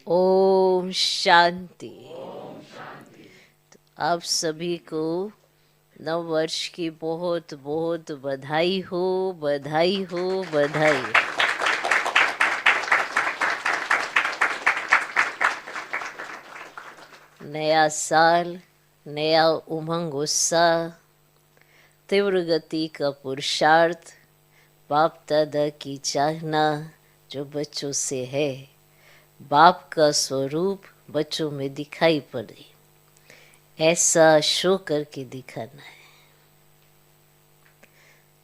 ओम शांति। आप सभी को नव वर्ष की बहुत बहुत बधाई हो, बधाई हो, बधाई। नया साल, नया उमंग उत्साह, तीव्र गति का पुरुषार्थ, बाप दादा की चाहना जो बच्चों से है, बाप का स्वरूप बच्चों में दिखाई पड़े, ऐसा शो करके दिखाना है।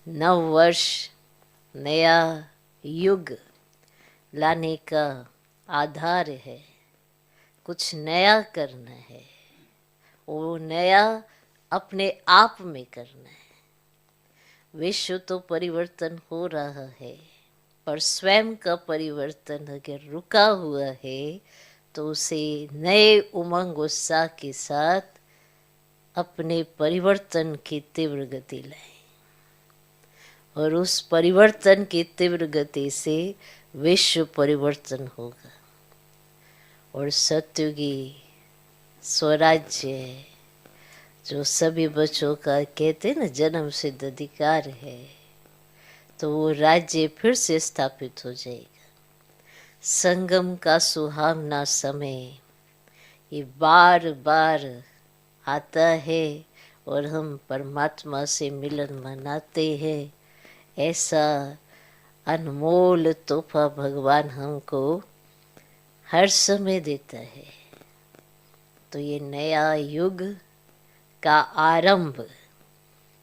नव वर्ष, नया युग लाने का आधार है। कुछ नया करना है, वो नया अपने आप में करना है। विश्व तो परिवर्तन हो रहा है, पर स्वयं का परिवर्तन अगर रुका हुआ है तो उसे नए उमंग उत्साह के साथ अपने परिवर्तन की तीव्र गति लाएं, और उस परिवर्तन की तीव्र गति से विश्व परिवर्तन होगा और सत्युगी स्वराज्य है, जो सभी बच्चों का कहते हैं ना जन्म सिद्ध अधिकार है, तो वो राज्य फिर से स्थापित हो जाएगा। संगम का सुहावना समय ये बार बार आता है और हम परमात्मा से मिलन मनाते हैं। ऐसा अनमोल तोहफा भगवान हमको हर समय देता है। तो ये नया युग का आरंभ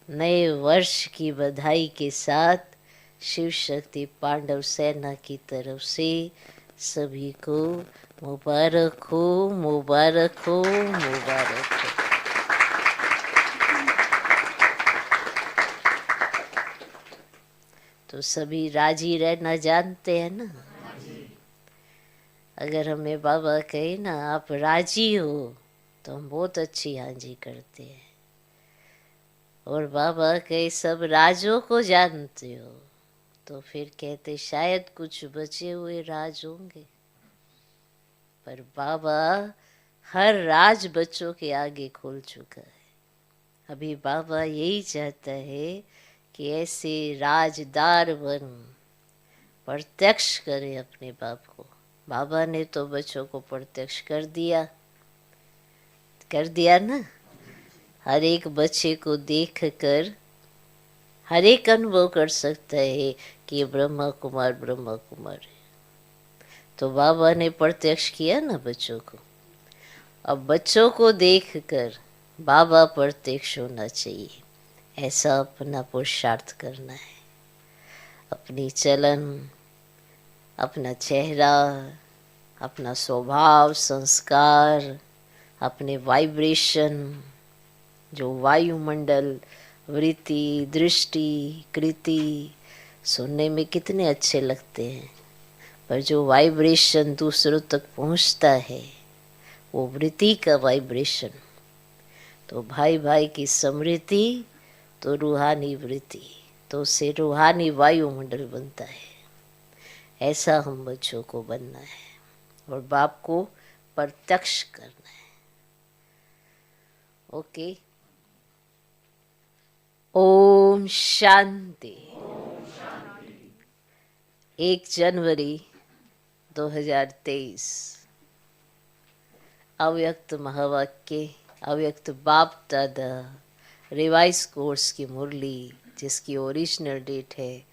नए वर्ष की बधाई के साथ शिव शक्ति पांडव सेना की तरफ से सभी को मुबारक हो, मुबारक हो, मुबारक हो। तो सभी राजी रहना जानते हैं ना। अगर हमें बाबा कहे ना आप राजी हो तो हम बहुत अच्छी हाजी करते हैं, और बाबा कहे सब राजों को जानते हो तो फिर कहते शायद कुछ बचे हुए राज होंगे। पर बाबा हर राज बच्चों के आगे खोल चुका है। अभी बाबा यही चाहता है कि ऐसे राजदार बन प्रत्यक्ष करे अपने बाप को। बाबा ने तो बच्चों को प्रत्यक्ष कर दिया ना। हर एक बच्चे को देख कर हर एक अनुभव कर सकता है कि ये ब्रह्मा कुमार है। तो बाबा ने प्रत्यक्ष किया ना बच्चों को। अब बच्चों को देखकर बाबा प्रत्यक्ष होना चाहिए, ऐसा अपना पुरुषार्थ करना है। अपनी चलन, अपना चेहरा, अपना स्वभाव, संस्कार, अपने वाइब्रेशन, जो वायुमंडल, वृत्ति, दृष्टि, कृति सुनने में कितने अच्छे लगते हैं, पर जो वाइब्रेशन दूसरों तक पहुंचता है वो वृत्ति का वाइब्रेशन। तो भाई भाई की समृद्धि तो रूहानी वृत्ति, तो उससे रूहानी वायुमंडल बनता है। ऐसा हम बच्चों को बनना है और बाप को प्रत्यक्ष करना है। ओके। ओम शांति। 1 जनवरी 2023 अव्यक्त महावाक्य, अव्यक्त बाप दादा रिवाइज कोर्स की मुरली, जिसकी ओरिजिनल डेट है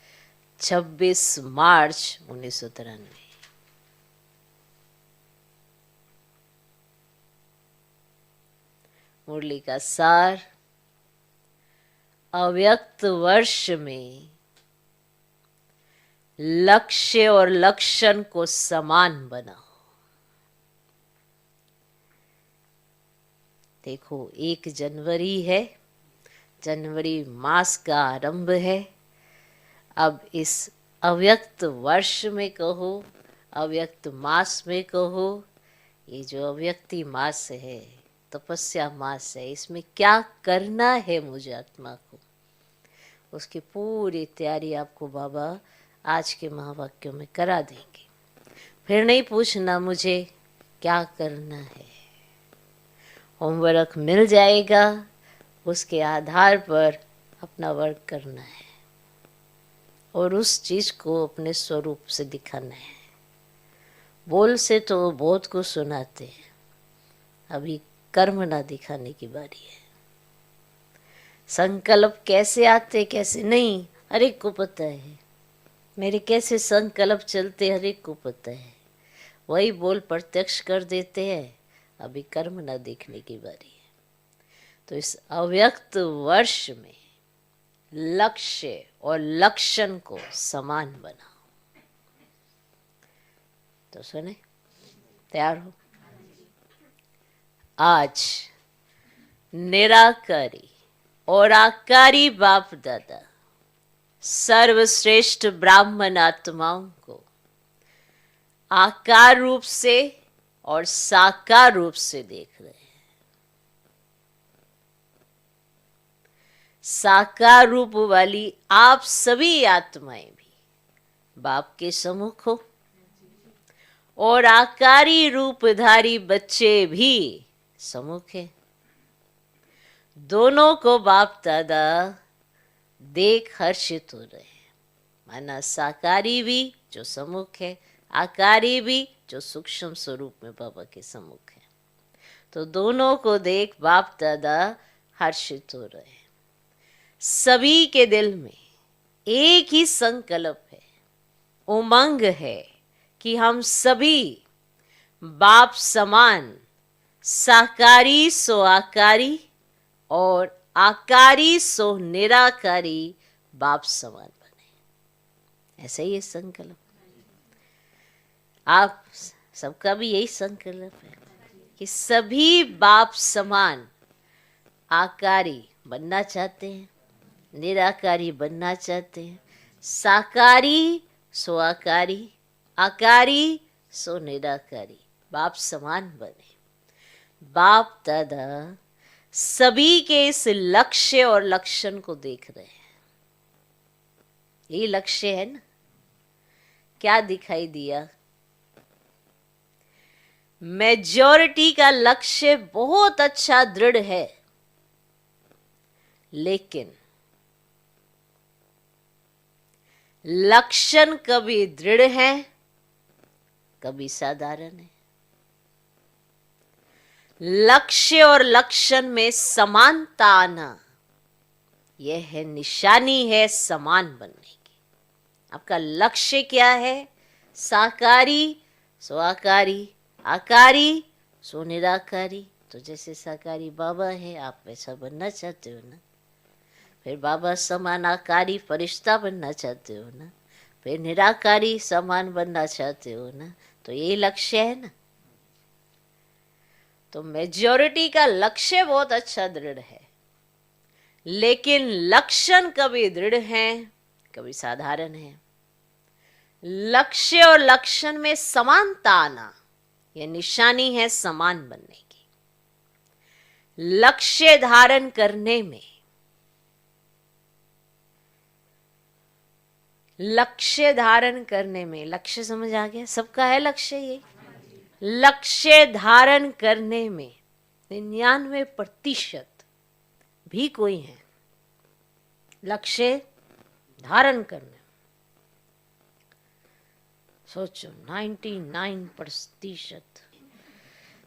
26 मार्च 1993। मुरली का सार, अव्यक्त वर्ष में लक्ष्य और लक्षण को समान बनाओ। देखो 1 जनवरी है, जनवरी मास का आरंभ है। अब इस अव्यक्त वर्ष में कहो, अव्यक्त मास में कहो, ये जो अव्यक्ति मास है, तपस्या मास है, इसमें क्या करना है मुझे आत्मा को, उसकी पूरी तैयारी आपको बाबा आज के महावाक्यों में करा देंगे। फिर नहीं पूछना मुझे क्या करना है। होमवर्क मिल जाएगा, उसके आधार पर अपना वर्क करना है और उस चीज को अपने स्वरूप से दिखाना है। बोल से तो बहुत कुछ सुनाते हैं, अभी कर्म ना दिखाने की बारी है। संकल्प कैसे आते कैसे नहीं हर एक को पता है, मेरे कैसे संकल्प चलते हर एक को पता है। वही बोल प्रत्यक्ष कर देते हैं, अभी कर्म ना देखने की बारी है। तो इस अव्यक्त वर्ष में लक्ष्य और लक्षण को समान बनाओ। तो सुने, तैयार हो? आज निराकारी और आकारी बाप दादा सर्वश्रेष्ठ ब्राह्मण आत्माओं को आकार रूप से और साकार रूप से देख रहे हैं। साकार रूप वाली आप सभी आत्माएं भी बाप के सम्मुख हो और आकारी रूपधारी बच्चे भी सम्मुख है। दोनों को बाप दादा देख हर्षित हो रहे हैं। माना साकारी भी जो सम्मुख है, आकारी भी जो सूक्ष्म स्वरूप में बाबा के सम्मुख है। तो दोनों को देख बाप दादा हर्षित हो रहे हैं। सभी के दिल में एक ही संकल्प है, उमंग है कि हम सभी बाप समान साकारी सो आकारी और आकारी सो निराकारी बाप समान बने। ऐसा ही है संकल्प। आप सबका भी यही संकल्प है कि सभी बाप समान आकारी बनना चाहते हैं, निराकारी बनना चाहते हैं, साकारी सो आकारी, आकारी सो निराकारी बाप समान बने। बाप दादा सभी के इस लक्ष्य और लक्षण को देख रहे हैं। ये लक्ष्य है ना। क्या दिखाई दिया? मेजॉरिटी का लक्ष्य बहुत अच्छा दृढ़ है, लेकिन लक्षण कभी दृढ़ है, कभी साधारण है। लक्ष्य और लक्षण में समानता आना, यह है निशानी है समान बनने की। आपका लक्ष्य क्या है? साकारी सो आकारी, आकारी सो निराकारी। तो जैसे साकारी बाबा है, आप वैसा बनना चाहते हो ना। फिर बाबा समान आकारी फरिश्ता बनना चाहते हो ना। फिर निराकारी समान बनना चाहते हो ना। तो ये लक्ष्य है ना। तो मेजॉरिटी का लक्ष्य बहुत अच्छा दृढ़ है, लेकिन लक्षण कभी दृढ़ है, कभी साधारण है। लक्ष्य और लक्षण में समानता आना, यह निशानी है समान बनने की। लक्ष्य धारण करने में, लक्ष्य धारण करने में, लक्ष्य समझ आ गया? सबका है लक्ष्य। ये लक्ष्य धारण करने में 99% भी कोई है लक्ष्य धारण करने। सोचो 99%।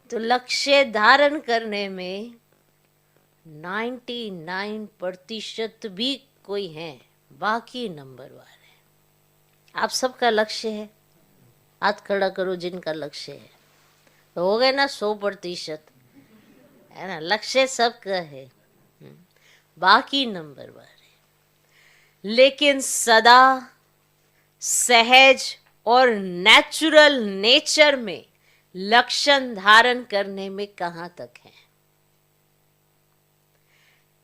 तो लक्ष्य धारण करने में 99% भी कोई है, बाकी नंबर वाले। आप सबका लक्ष्य है, हाथ खड़ा करो जिनका लक्ष्य है। तो हो गए ना 100%, है ना। लक्ष्य सबका है, बाकी नंबर वाले। लेकिन सदा सहज और नेचुरल नेचर में लक्षण धारण करने में कहां तक है,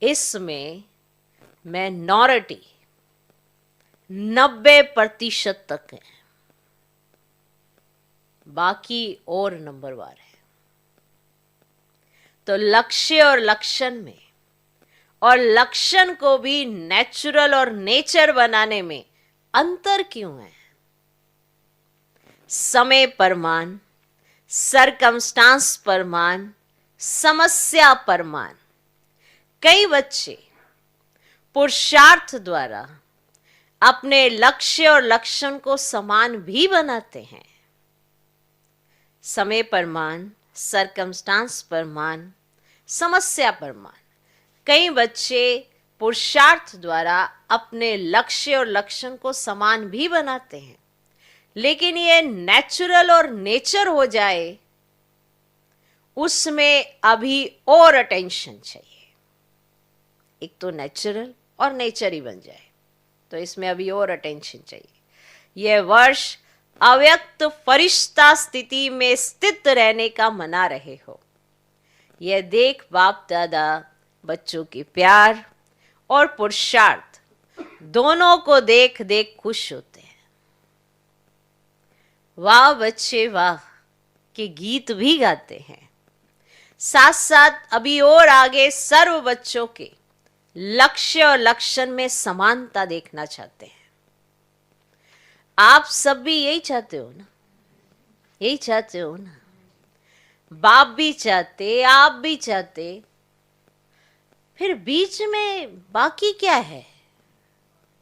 इसमें माइनॉरिटी 90% तक है, बाकी और नंबरवार है। तो लक्ष्य और लक्षण में, और लक्षण को भी नेचुरल और नेचर बनाने में अंतर क्यों है? समय प्रमाण सरकमस्टांस परमान, समस्या परमान। कई बच्चे पुरुषार्थ द्वारा अपने लक्ष्य और लक्षण को समान भी बनाते हैं। समय परमान, सरकमस्टांस परमान, समस्या परमान। कई बच्चे पुरुषार्थ द्वारा अपने लक्ष्य और लक्षण को समान भी बनाते हैं, लेकिन ये नेचुरल और नेचर हो जाए उसमें अभी और अटेंशन चाहिए। एक तो नेचुरल और नेचर ही बन जाए तो इसमें अभी और अटेंशन चाहिए। यह वर्ष अव्यक्त फरिश्ता स्थिति में स्थित रहने का मना रहे हो। यह देख बाप दादा बच्चों के प्यार और पुरुषार्थ दोनों को देख देख खुश होते हैं। वाह बच्चे वाह के गीत भी गाते हैं। साथ साथ अभी और आगे सर्व बच्चों के लक्ष्य और लक्षण में समानता देखना चाहते हैं। आप सब भी यही चाहते हो ना? यही चाहते हो ना? बाप भी चाहते, आप भी चाहते, फिर बीच में बाकी क्या है?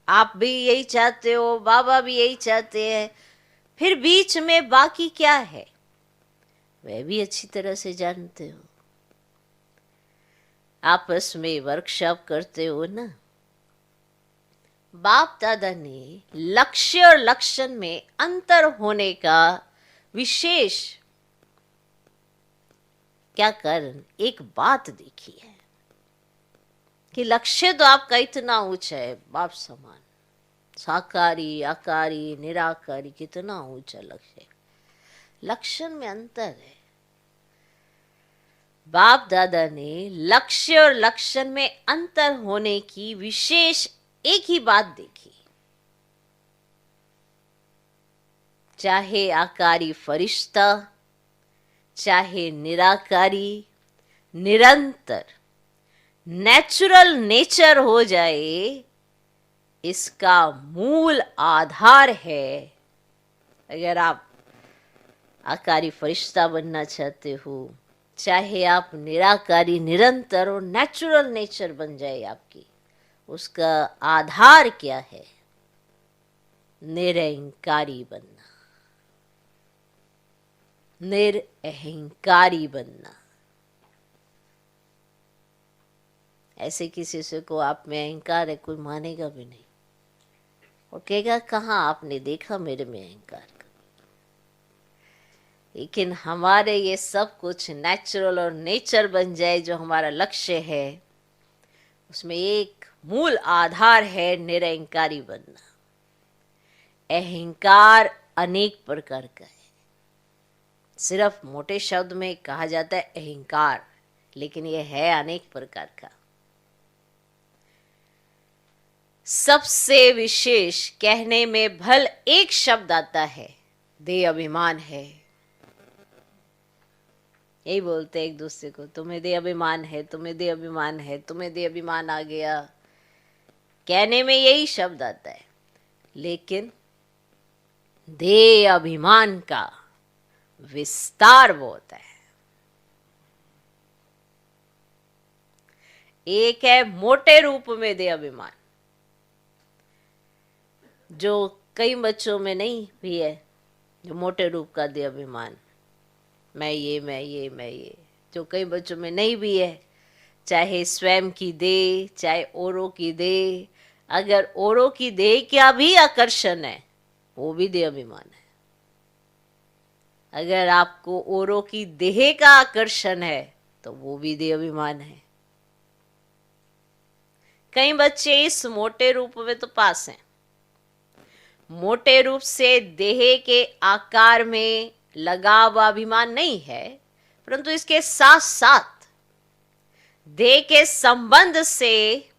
आप भी यही चाहते हो, बाबा भी यही चाहते हैं, फिर बीच में बाकी क्या है? वह भी अच्छी तरह से जानते हो। आपस में वर्कशॉप करते हो ना। बाप दादा ने लक्ष्य और लक्षण में अंतर होने का विशेष क्या कारण, एक बात देखी है कि लक्ष्य तो आपका इतना ऊंचा है, बाप समान, साकारी आकारी निराकारी, कितना ऊंचा लक्ष्य है। लक्षण में अंतर है। बाप दादा ने लक्ष्य और लक्षण में अंतर होने की विशेष एक ही बात देखी। चाहे आकारी फरिश्ता, चाहे निराकारी, निरंतर नेचुरल नेचर हो जाए, इसका मूल आधार है। अगर आप आकारी फरिश्ता बनना चाहते हो, चाहे आप निराकारी निरंतर और नेचुरल नेचर बन जाए आपकी, उसका आधार क्या है? निरअहंकारी बनना, निरअहंकारी बनना। ऐसे किसी से को आप में अहंकार है, कोई मानेगा भी नहीं और कहेगा कहाँ आपने देखा मेरे में अहंकार। लेकिन हमारे ये सब कुछ नेचुरल और नेचर बन जाए, जो हमारा लक्ष्य है, उसमें एक मूल आधार है निरअहंकारी बनना। अहंकार अनेक प्रकार का है। सिर्फ मोटे शब्द में कहा जाता है अहंकार, लेकिन यह है अनेक प्रकार का। सबसे विशेष कहने में भल एक शब्द आता है, देह अभिमान है। यही बोलते एक दूसरे को, तुम्हें देह अभिमान है, तुम्हें देह अभिमान है, तुम्हें देह अभिमान आ गया। कहने में यही शब्द आता है, लेकिन देह अभिमान का विस्तार वो होता है। एक है मोटे रूप में देह अभिमान, जो कई बच्चों में नहीं भी है, जो मोटे रूप का देह अभिमान, मैं ये मैं ये मैं ये, जो कई बच्चों में नहीं भी है। चाहे स्वयं की देह, चाहे औरों की देह। अगर औरों की देह का भी आकर्षण है, वो भी देह अभिमान है। अगर आपको औरों की देह का आकर्षण है, तो वो भी देह अभिमान है। कई बच्चे इस मोटे रूप में तो पास हैं। मोटे रूप से देह के आकार में लगाव अभिमान नहीं है, परंतु इसके साथ साथ देह के संबंध से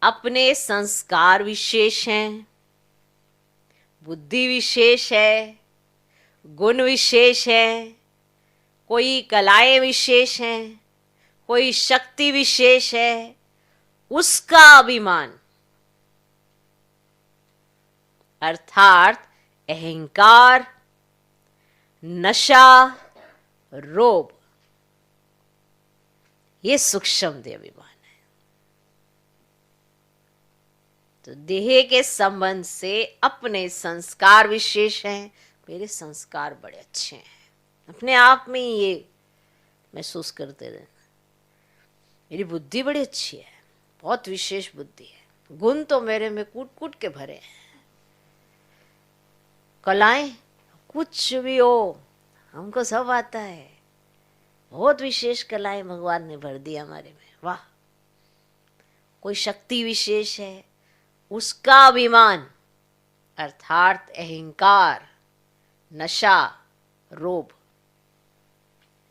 अपने संस्कार विशेष हैं, बुद्धि विशेष है, गुण विशेष है, कोई कलाएं विशेष हैं, कोई शक्ति विशेष है, उसका अभिमान अर्थात अहंकार नशा, रोब, ये सूक्ष्म देह अभिमान है। तो देह के संबंध से अपने संस्कार विशेष हैं। मेरे संस्कार बड़े अच्छे हैं, अपने आप में ये महसूस करते रहना। मेरी बुद्धि बड़ी अच्छी है, बहुत विशेष बुद्धि है, गुण तो मेरे में कूट कूट के भरे हैं। कलाएं कुछ भी हो, हमको सब आता है। बहुत विशेष कलाएं भगवान ने भर दी हमारे में, वाह। कोई शक्ति विशेष है, उसका अभिमान अर्थात अहंकार, नशा, रोब,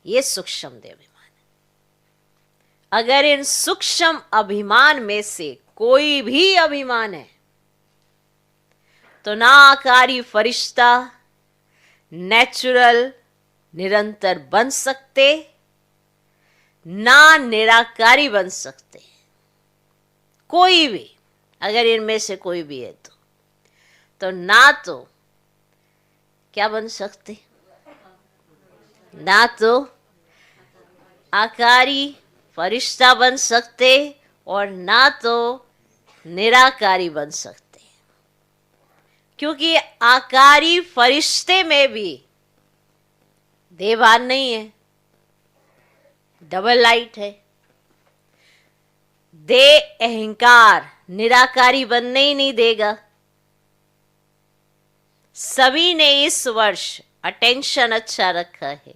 ये सूक्ष्म देह अभिमान है। अगर इन सूक्ष्म अभिमान में से कोई भी अभिमान है तो ना आकारी फरिश्ता नेचुरल निरंतर बन सकते, ना निराकारी बन सकते। कोई भी अगर इनमें से कोई भी है तो ना तो क्या बन सकते, ना तो आकारी फरिश्ता बन सकते और ना तो निराकारी बन सकते। क्योंकि आकारी फरिश्ते में भी देवान नहीं है, डबल लाइट है। दे अहंकार निराकारी बनने ही नहीं देगा। सभी ने इस वर्ष अटेंशन अच्छा रखा है,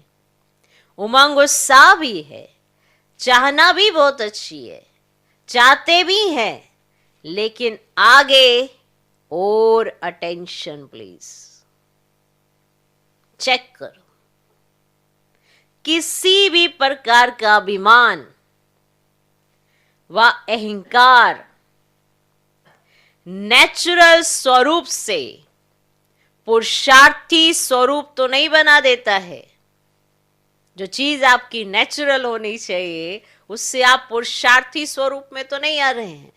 उमंग उत्साह भी है, चाहना भी बहुत अच्छी है, चाहते भी हैं, लेकिन आगे और अटेंशन प्लीज। चेक करो, किसी भी प्रकार का अभिमान व अहंकार नेचुरल स्वरूप से पुरुषार्थी स्वरूप तो नहीं बना देता है। जो चीज आपकी नेचुरल होनी चाहिए उससे आप पुरुषार्थी स्वरूप में तो नहीं आ रहे हैं।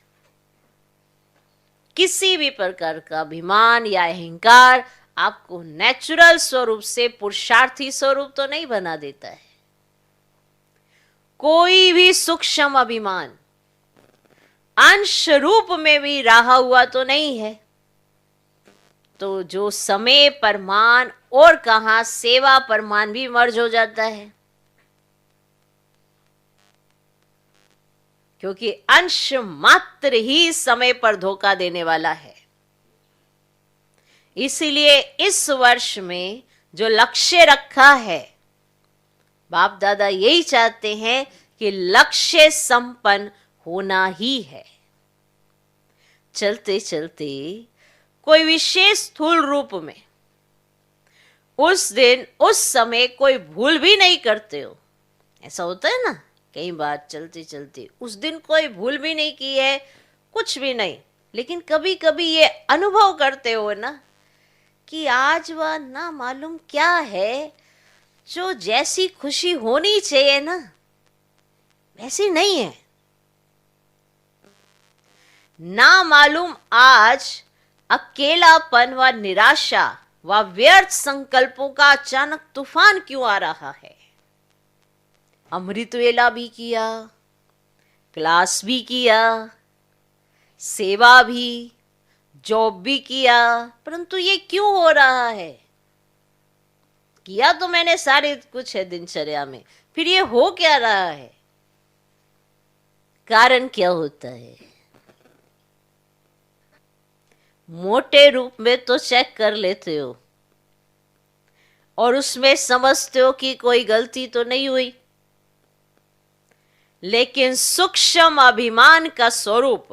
किसी भी प्रकार का अभिमान या अहंकार आपको नेचुरल स्वरूप से पुरुषार्थी स्वरूप तो नहीं बना देता है। कोई भी सूक्ष्म अभिमान अंश रूप में भी रहा हुआ तो नहीं है। तो जो समय परमान और कहां सेवा परमान भी मर्ज हो जाता है, क्योंकि अंश मात्र ही समय पर धोखा देने वाला है। इसलिए इस वर्ष में जो लक्ष्य रखा है, बाप दादा यही चाहते हैं कि लक्ष्य संपन्न होना ही है। चलते चलते कोई विशेष स्थूल रूप में उस दिन उस समय कोई भूल भी नहीं करते हो। ऐसा होता है ना, कई बार चलते चलते उस दिन कोई भूल भी नहीं की है, कुछ भी नहीं, लेकिन कभी कभी ये अनुभव करते हो ना कि आज वह ना मालूम क्या है, जो जैसी खुशी होनी चाहिए ना वैसी नहीं है। ना मालूम आज अकेलापन व निराशा व व्यर्थ संकल्पों का अचानक तूफान क्यों आ रहा है। अमृत वेला भी किया, क्लास भी किया, सेवा भी, जॉब भी किया, परंतु ये क्यों हो रहा है। किया तो मैंने सारे कुछ है दिनचर्या में, फिर ये हो क्या रहा है, कारण क्या होता है। मोटे रूप में तो चेक कर लेते हो और उसमें समझते हो कि कोई गलती तो नहीं हुई, लेकिन सूक्ष्म अभिमान का स्वरूप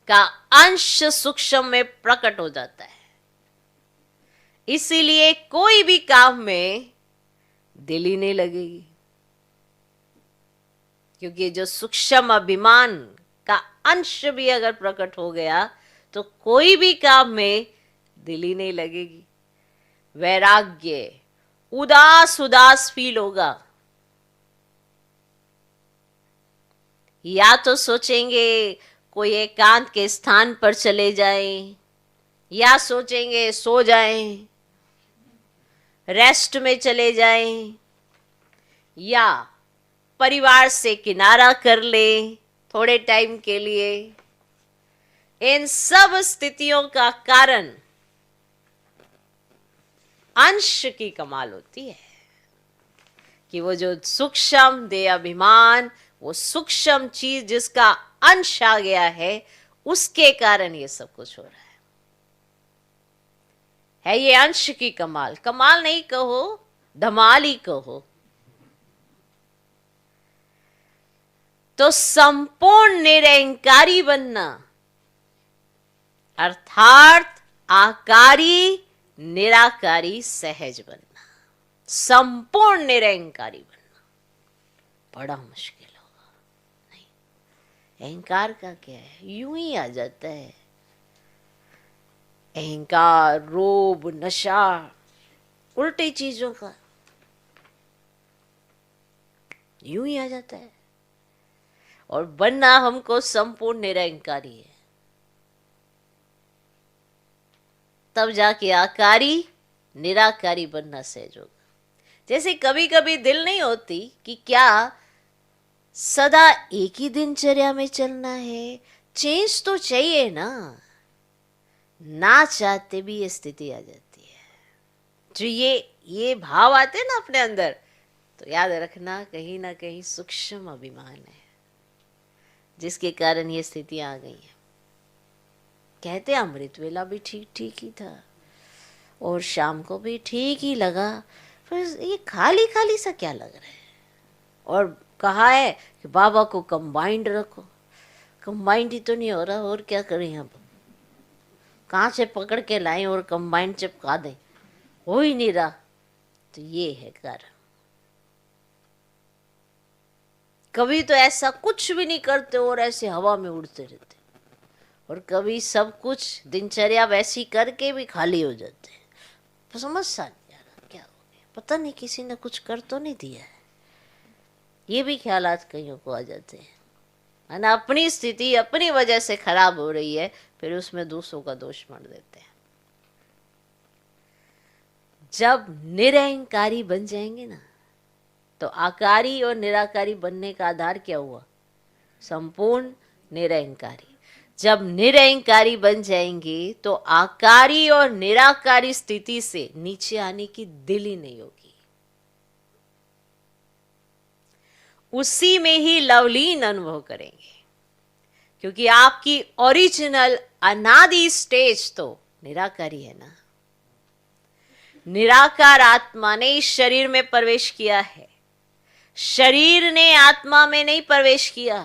का अंश सूक्ष्म में प्रकट हो जाता है। इसीलिए कोई भी काम में दिल ही नहीं लगेगी, क्योंकि जो सूक्ष्म अभिमान का अंश भी अगर प्रकट हो गया तो कोई भी काम में दिल ही नहीं लगेगी। वैराग्य, उदास उदास फील होगा। या तो सोचेंगे कोई एकांत के स्थान पर चले जाएं, या सोचेंगे सो जाएं, रेस्ट में चले जाएं या परिवार से किनारा कर लें थोड़े टाइम के लिए, इन सब स्थितियों का कारण अंश की कमाल होती है कि वो जो सूक्ष्म देह अभिमान, वो सूक्ष्म चीज जिसका अंश आ गया है, उसके कारण ये सब कुछ हो रहा है ये अंश की कमाल। कमाल नहीं कहो, धमाल ही कहो। तो संपूर्ण निरहंकारी बनना अर्थात आकारी निराकारी सहज बनना, संपूर्ण निरहंकारी बनना बड़ा मुश्किल होगा। नहीं, अहंकार का क्या है, यूं ही आ जाता है। अहंकार, रोब, नशा, उल्टी चीजों का यूं ही आ जाता है। और बनना हमको संपूर्ण निरहंकारी है, तब जाके आकारी निराकारी बनना सहज होगा। जैसे कभी कभी दिल नहीं होती कि क्या सदा एक ही दिनचर्या में चलना है, चेंज तो चाहिए ना चाहते भी ये स्थिति आ जाती है। जो ये भाव आते हैं ना अपने अंदर, तो याद रखना कहीं ना कहीं सूक्ष्म अभिमान है जिसके कारण ये स्थितियां आ गई हैं। कहते अमृत वेला भी ठीक ठीक ही था और शाम को भी ठीक ही लगा, पर ये खाली खाली सा क्या लग रहा है। और कहा है कि बाबा को कंबाइंड रखो, कंबाइंड ही तो नहीं हो रहा, और क्या करें अब, कहाँ से पकड़ के लाएं और कंबाइंड चिपका दें, हो ही नहीं रहा। तो ये है कारण। कभी तो ऐसा कुछ भी नहीं करते और ऐसे हवा में उड़ते रहते, और कभी सब कुछ दिनचर्या वैसी करके भी खाली हो जाते हैं। तो समझ सा नहीं आ रहा क्या हो गया, पता नहीं किसी ने कुछ कर तो नहीं दिया है। ये भी ख्यालात कईयों को आ जाते हैं, है ना। अपनी स्थिति अपनी वजह से खराब हो रही है, फिर उसमें दूसरों का दोष मढ़ देते हैं। जब निरहंकारी बन जाएंगे ना, तो आकारी और निराकारी बनने का आधार क्या हुआ, संपूर्ण निरहंकारी। जब निरहंकारी बन जाएंगे तो आकारी और निराकारी स्थिति से नीचे आने की दिल ही नहीं होगी, उसी में ही लवलीन अनुभव करेंगे। क्योंकि आपकी ओरिजिनल अनादि स्टेज तो निराकारी है ना। निराकार आत्मा ने इस शरीर में प्रवेश किया है, शरीर ने आत्मा में नहीं प्रवेश किया,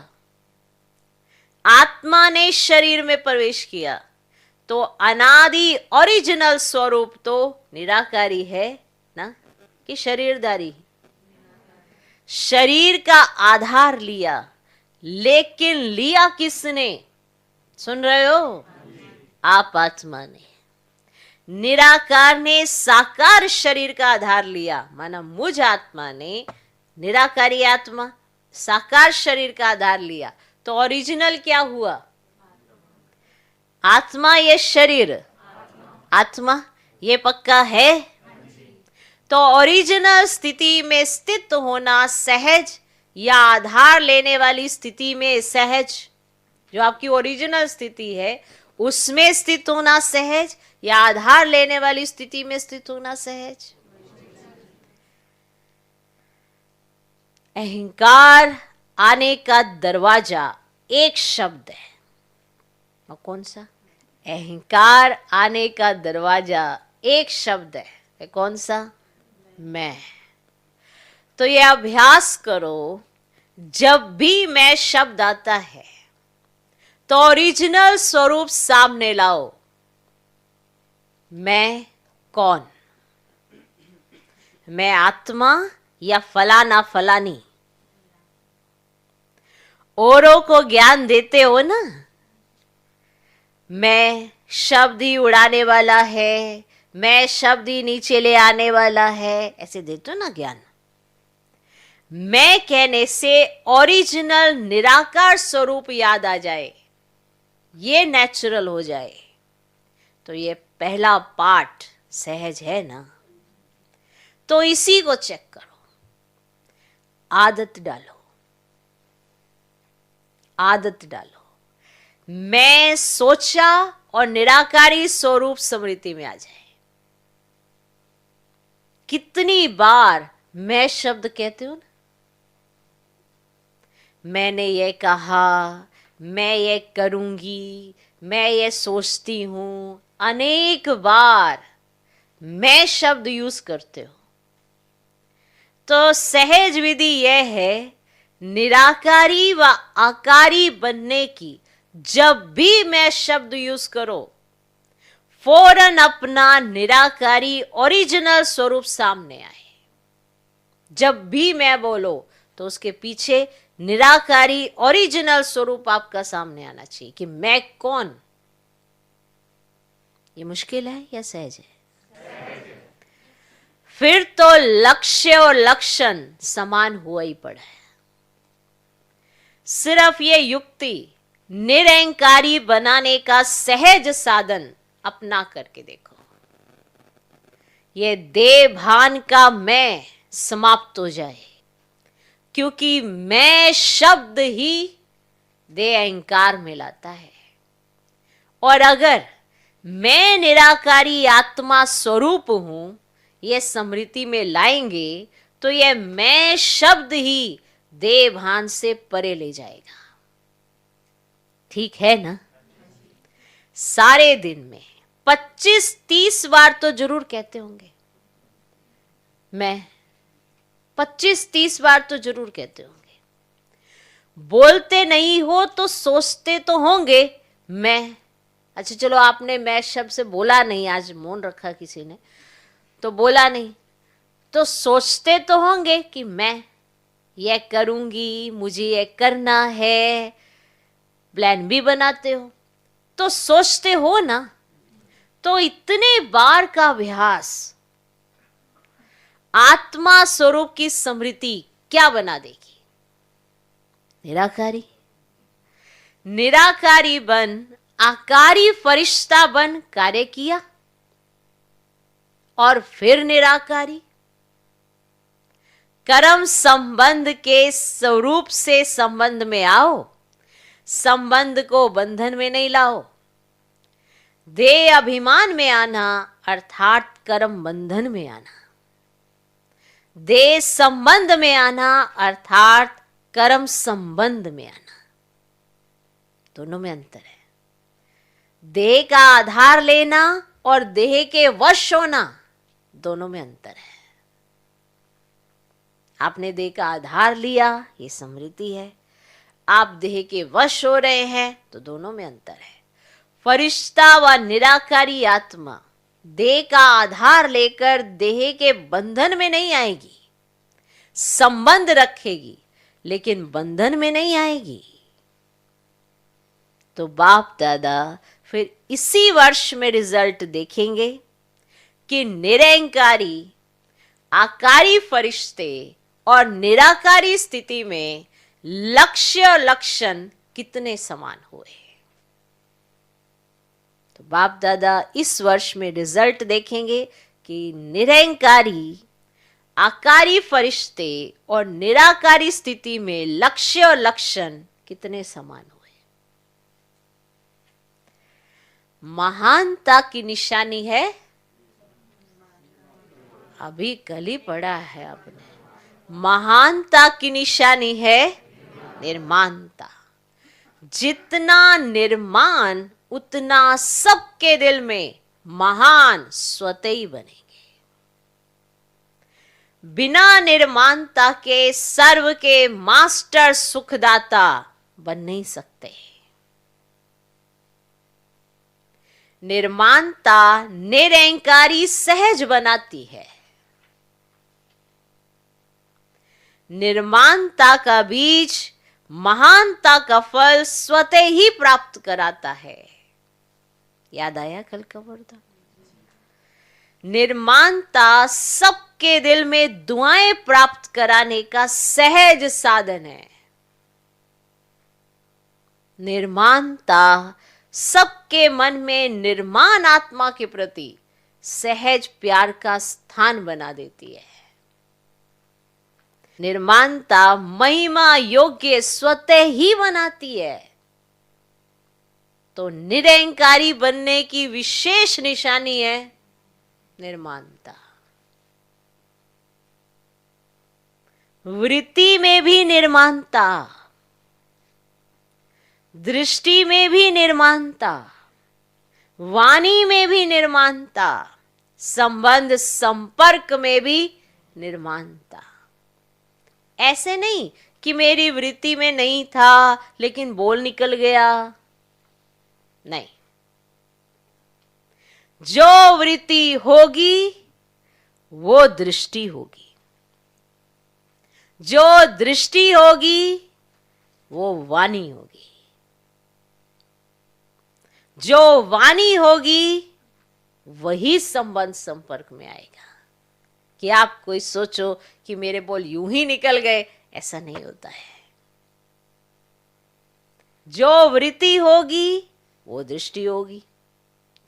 आत्मा ने शरीर में प्रवेश किया। तो अनादि ओरिजिनल स्वरूप तो निराकारी है ना, कि शरीरधारी। शरीर का आधार लिया, लेकिन लिया किसने, सुन रहे हो, आप आत्मा ने। निराकार ने साकार शरीर का आधार लिया, माना मुझ आत्मा ने निराकारी आत्मा साकार शरीर का आधार लिया। तो ओरिजिनल क्या हुआ, आत्मा ये शरीर, आत्मा ये पक्का है। तो ओरिजिनल स्थिति में स्थित होना सहज, या आधार लेने वाली स्थिति में सहज, जो आपकी ओरिजिनल स्थिति है उसमें स्थित होना सहज, या आधार लेने वाली स्थिति में स्थित होना सहज। अहंकार आने का दरवाजा एक शब्द है, और कौन सा, अहंकार आने का दरवाजा एक शब्द है, कौन सा, मैं। तो ये अभ्यास करो, जब भी मैं शब्द आता है तो ओरिजिनल स्वरूप सामने लाओ। मैं कौन, मैं आत्मा या फलाना फलानी। औरों को ज्ञान देते हो ना, मैं शब्द ही उड़ाने वाला है, मैं शब्द ही नीचे ले आने वाला है, ऐसे देते हो ना ज्ञान। मैं कहने से ओरिजिनल निराकार स्वरूप याद आ जाए, ये नेचुरल हो जाए, तो ये पहला पार्ट सहज है ना। तो इसी को चेक करो, आदत डालो, आदत डालो। मैं सोचा और निराकारी स्वरूप स्मृति में आ जाए। कितनी बार मैं शब्द कहते हो ना, मैंने ये कहा, मैं ये करूंगी, मैं ये सोचती हूं, अनेक बार मैं शब्द यूज करते हो। तो सहज विधि यह है, निराकारी व आकारी बनने की। जब भी मैं शब्द यूज करो, फौरन अपना निराकारी ओरिजिनल स्वरूप सामने आए। जब भी मैं बोलो तो उसके पीछे निराकारी ओरिजिनल स्वरूप आपका सामने आना चाहिए कि मैं कौन। ये मुश्किल है या सहज है? फिर तो लक्ष्य और लक्षण समान हुआ ही पड़ा है। सिर्फ ये युक्ति निरहंकारी बनाने का सहज साधन अपना करके देखो। ये देह भान का मैं समाप्त हो जाए, क्योंकि मैं शब्द ही देह अहंकार में लाता है। और अगर मैं निराकारी आत्मा स्वरूप हूं, यह स्मृति में लाएंगे तो यह मैं शब्द ही देह भान से परे ले जाएगा। ठीक है ना? सारे दिन में 25-30 बार तो जरूर कहते होंगे, मैं 25-30 बार तो जरूर कहते होंगे। बोलते नहीं हो तो सोचते तो होंगे मैं। अच्छा चलो, आपने मैं शब्द से बोला नहीं, आज मौन रखा किसी ने तो बोला नहीं, तो सोचते तो होंगे कि मैं ये करूंगी, मुझे ये करना है, प्लान भी बनाते हो तो सोचते हो ना। तो इतने बार का अभ्यास आत्मा स्वरूप की स्मृति क्या बना देगी? निराकारी। निराकारी बन आकारी फरिश्ता बन कार्य किया और फिर निराकारी। कर्म संबंध के स्वरूप से संबंध में आओ, संबंध को बंधन में नहीं लाओ। देह अभिमान में आना अर्थात कर्म बंधन में आना, देह संबंध में आना अर्थात कर्म संबंध में आना। दोनों में अंतर है। देह का आधार लेना और देह के वश होना, दोनों में अंतर है। आपने देह का आधार लिया, ये स्मृति है। आप देह के वश हो रहे हैं, तो दोनों में अंतर है। फरिश्ता व निराकारी आत्मा देह का आधार लेकर देह के बंधन में नहीं आएगी, संबंध रखेगी लेकिन बंधन में नहीं आएगी। तो बाप दादा फिर इसी वर्ष में रिजल्ट देखेंगे कि निरहंकारी आकारी फरिश्ते और निराकारी स्थिति में लक्ष्य और लक्षण कितने समान हुए। तो बाप दादा इस वर्ष में रिजल्ट देखेंगे कि निरहंकारी आकारी फरिश्ते और निराकारी स्थिति में लक्ष्य और लक्षण कितने समान हुए। महानता की निशानी है, अभी कल ही पढ़ा है आपने, महानता की निशानी है निर्माणता। जितना निर्माण उतना सबके दिल में महान स्वतः ही बनेंगे। बिना निर्माणता के सर्व के मास्टर सुखदाता बन नहीं सकते। निर्माणता निरहंकारी सहज बनाती है। निर्माणता का बीज महानता का फल स्वतः ही प्राप्त कराता है। याद आया कल का वरदान? निर्माणता सबके दिल में दुआएं प्राप्त कराने का सहज साधन है। निर्माणता सबके मन में निर्माण आत्मा के प्रति सहज प्यार का स्थान बना देती है। निर्माणता महिमा योग्य स्वतः ही बनाती है। तो निरंकारी बनने की विशेष निशानी है निर्माणता। वृत्ति में भी निर्माणता, दृष्टि में भी निर्माणता, वाणी में भी निर्माणता, संबंध संपर्क में भी निर्माणता। ऐसे नहीं कि मेरी वृत्ति में नहीं था लेकिन बोल निकल गया, नहीं। जो वृत्ति होगी वो दृष्टि होगी, जो दृष्टि होगी वो वाणी होगी, जो वाणी होगी वही संबंध संपर्क में आएगा। कि आप कोई सोचो कि मेरे बोल यूं ही निकल गए, ऐसा नहीं होता है। जो वृत्ति होगी वो दृष्टि होगी।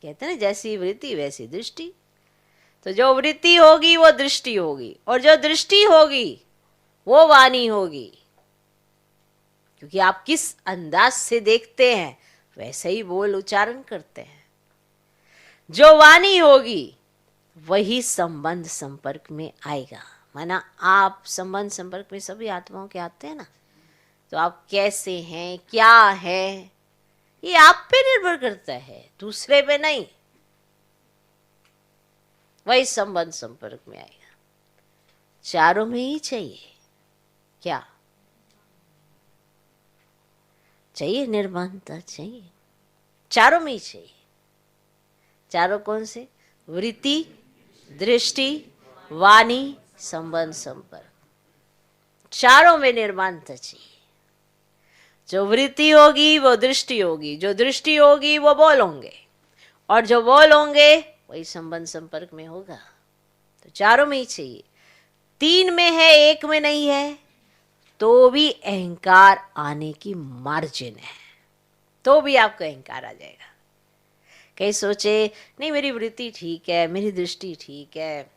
कहते हैं ना, जैसी वृत्ति वैसी दृष्टि। तो जो वृत्ति होगी वो दृष्टि होगी, और जो दृष्टि होगी वो वाणी होगी। क्योंकि आप किस अंदाज से देखते हैं वैसे ही बोल उच्चारण करते हैं। जो वाणी होगी वही संबंध संपर्क में आएगा। माना आप संबंध संपर्क में सभी आत्माओं के आते हैं ना, तो आप कैसे हैं, क्या है, ये आप पे निर्भर करता है, दूसरे पे नहीं। वही संबंध संपर्क में आएगा। चारों में ही चाहिए क्या? चाहिए निर्माणता, चाहिए चारों में ही चाहिए। चारों कौन से? वृत्ति, दृष्टि, वाणी, संबंध संपर्क, चारों में निर्माणता चाहिए। जो वृत्ति होगी वो दृष्टि होगी, जो दृष्टि होगी वो बोल होंगे, और जो बोल होंगे वही संबंध संपर्क में होगा। तो चारों में ही चाहिए। तीन में है, एक में नहीं है, तो भी अहंकार आने की मार्जिन है, तो भी आपको अहंकार आ जाएगा। कहीं सोचे नहीं मेरी वृत्ति ठीक है, मेरी दृष्टि ठीक है,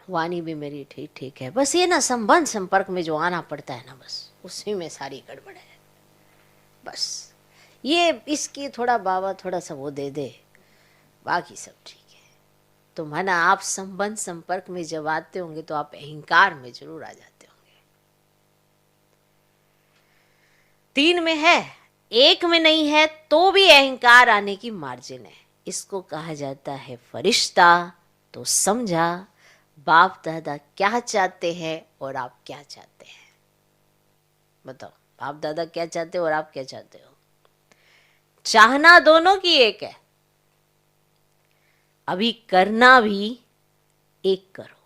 वाणी भी मेरी ठीक ठीक है, बस ये ना संबंध संपर्क में जो आना पड़ता है ना, बस उसी में सारी गड़बड़ है। बस ये इसकी थोड़ा बाबा थोड़ा सा वो दे दे, बाकी सब ठीक है। तो माना आप संबंध संपर्क में जब आते होंगे तो आप अहंकार में जरूर आ जाते होंगे। तीन में है, एक में नहीं है, तो भी अहंकार आने की मार्जिन है। इसको कहा जाता है फरिश्ता। तो समझा बाप दादा क्या चाहते हैं और आप क्या चाहते हैं। बताओ, बाप दादा क्या चाहते हो और आप क्या चाहते हो? चाहना दोनों की एक है, अभी करना भी एक करो।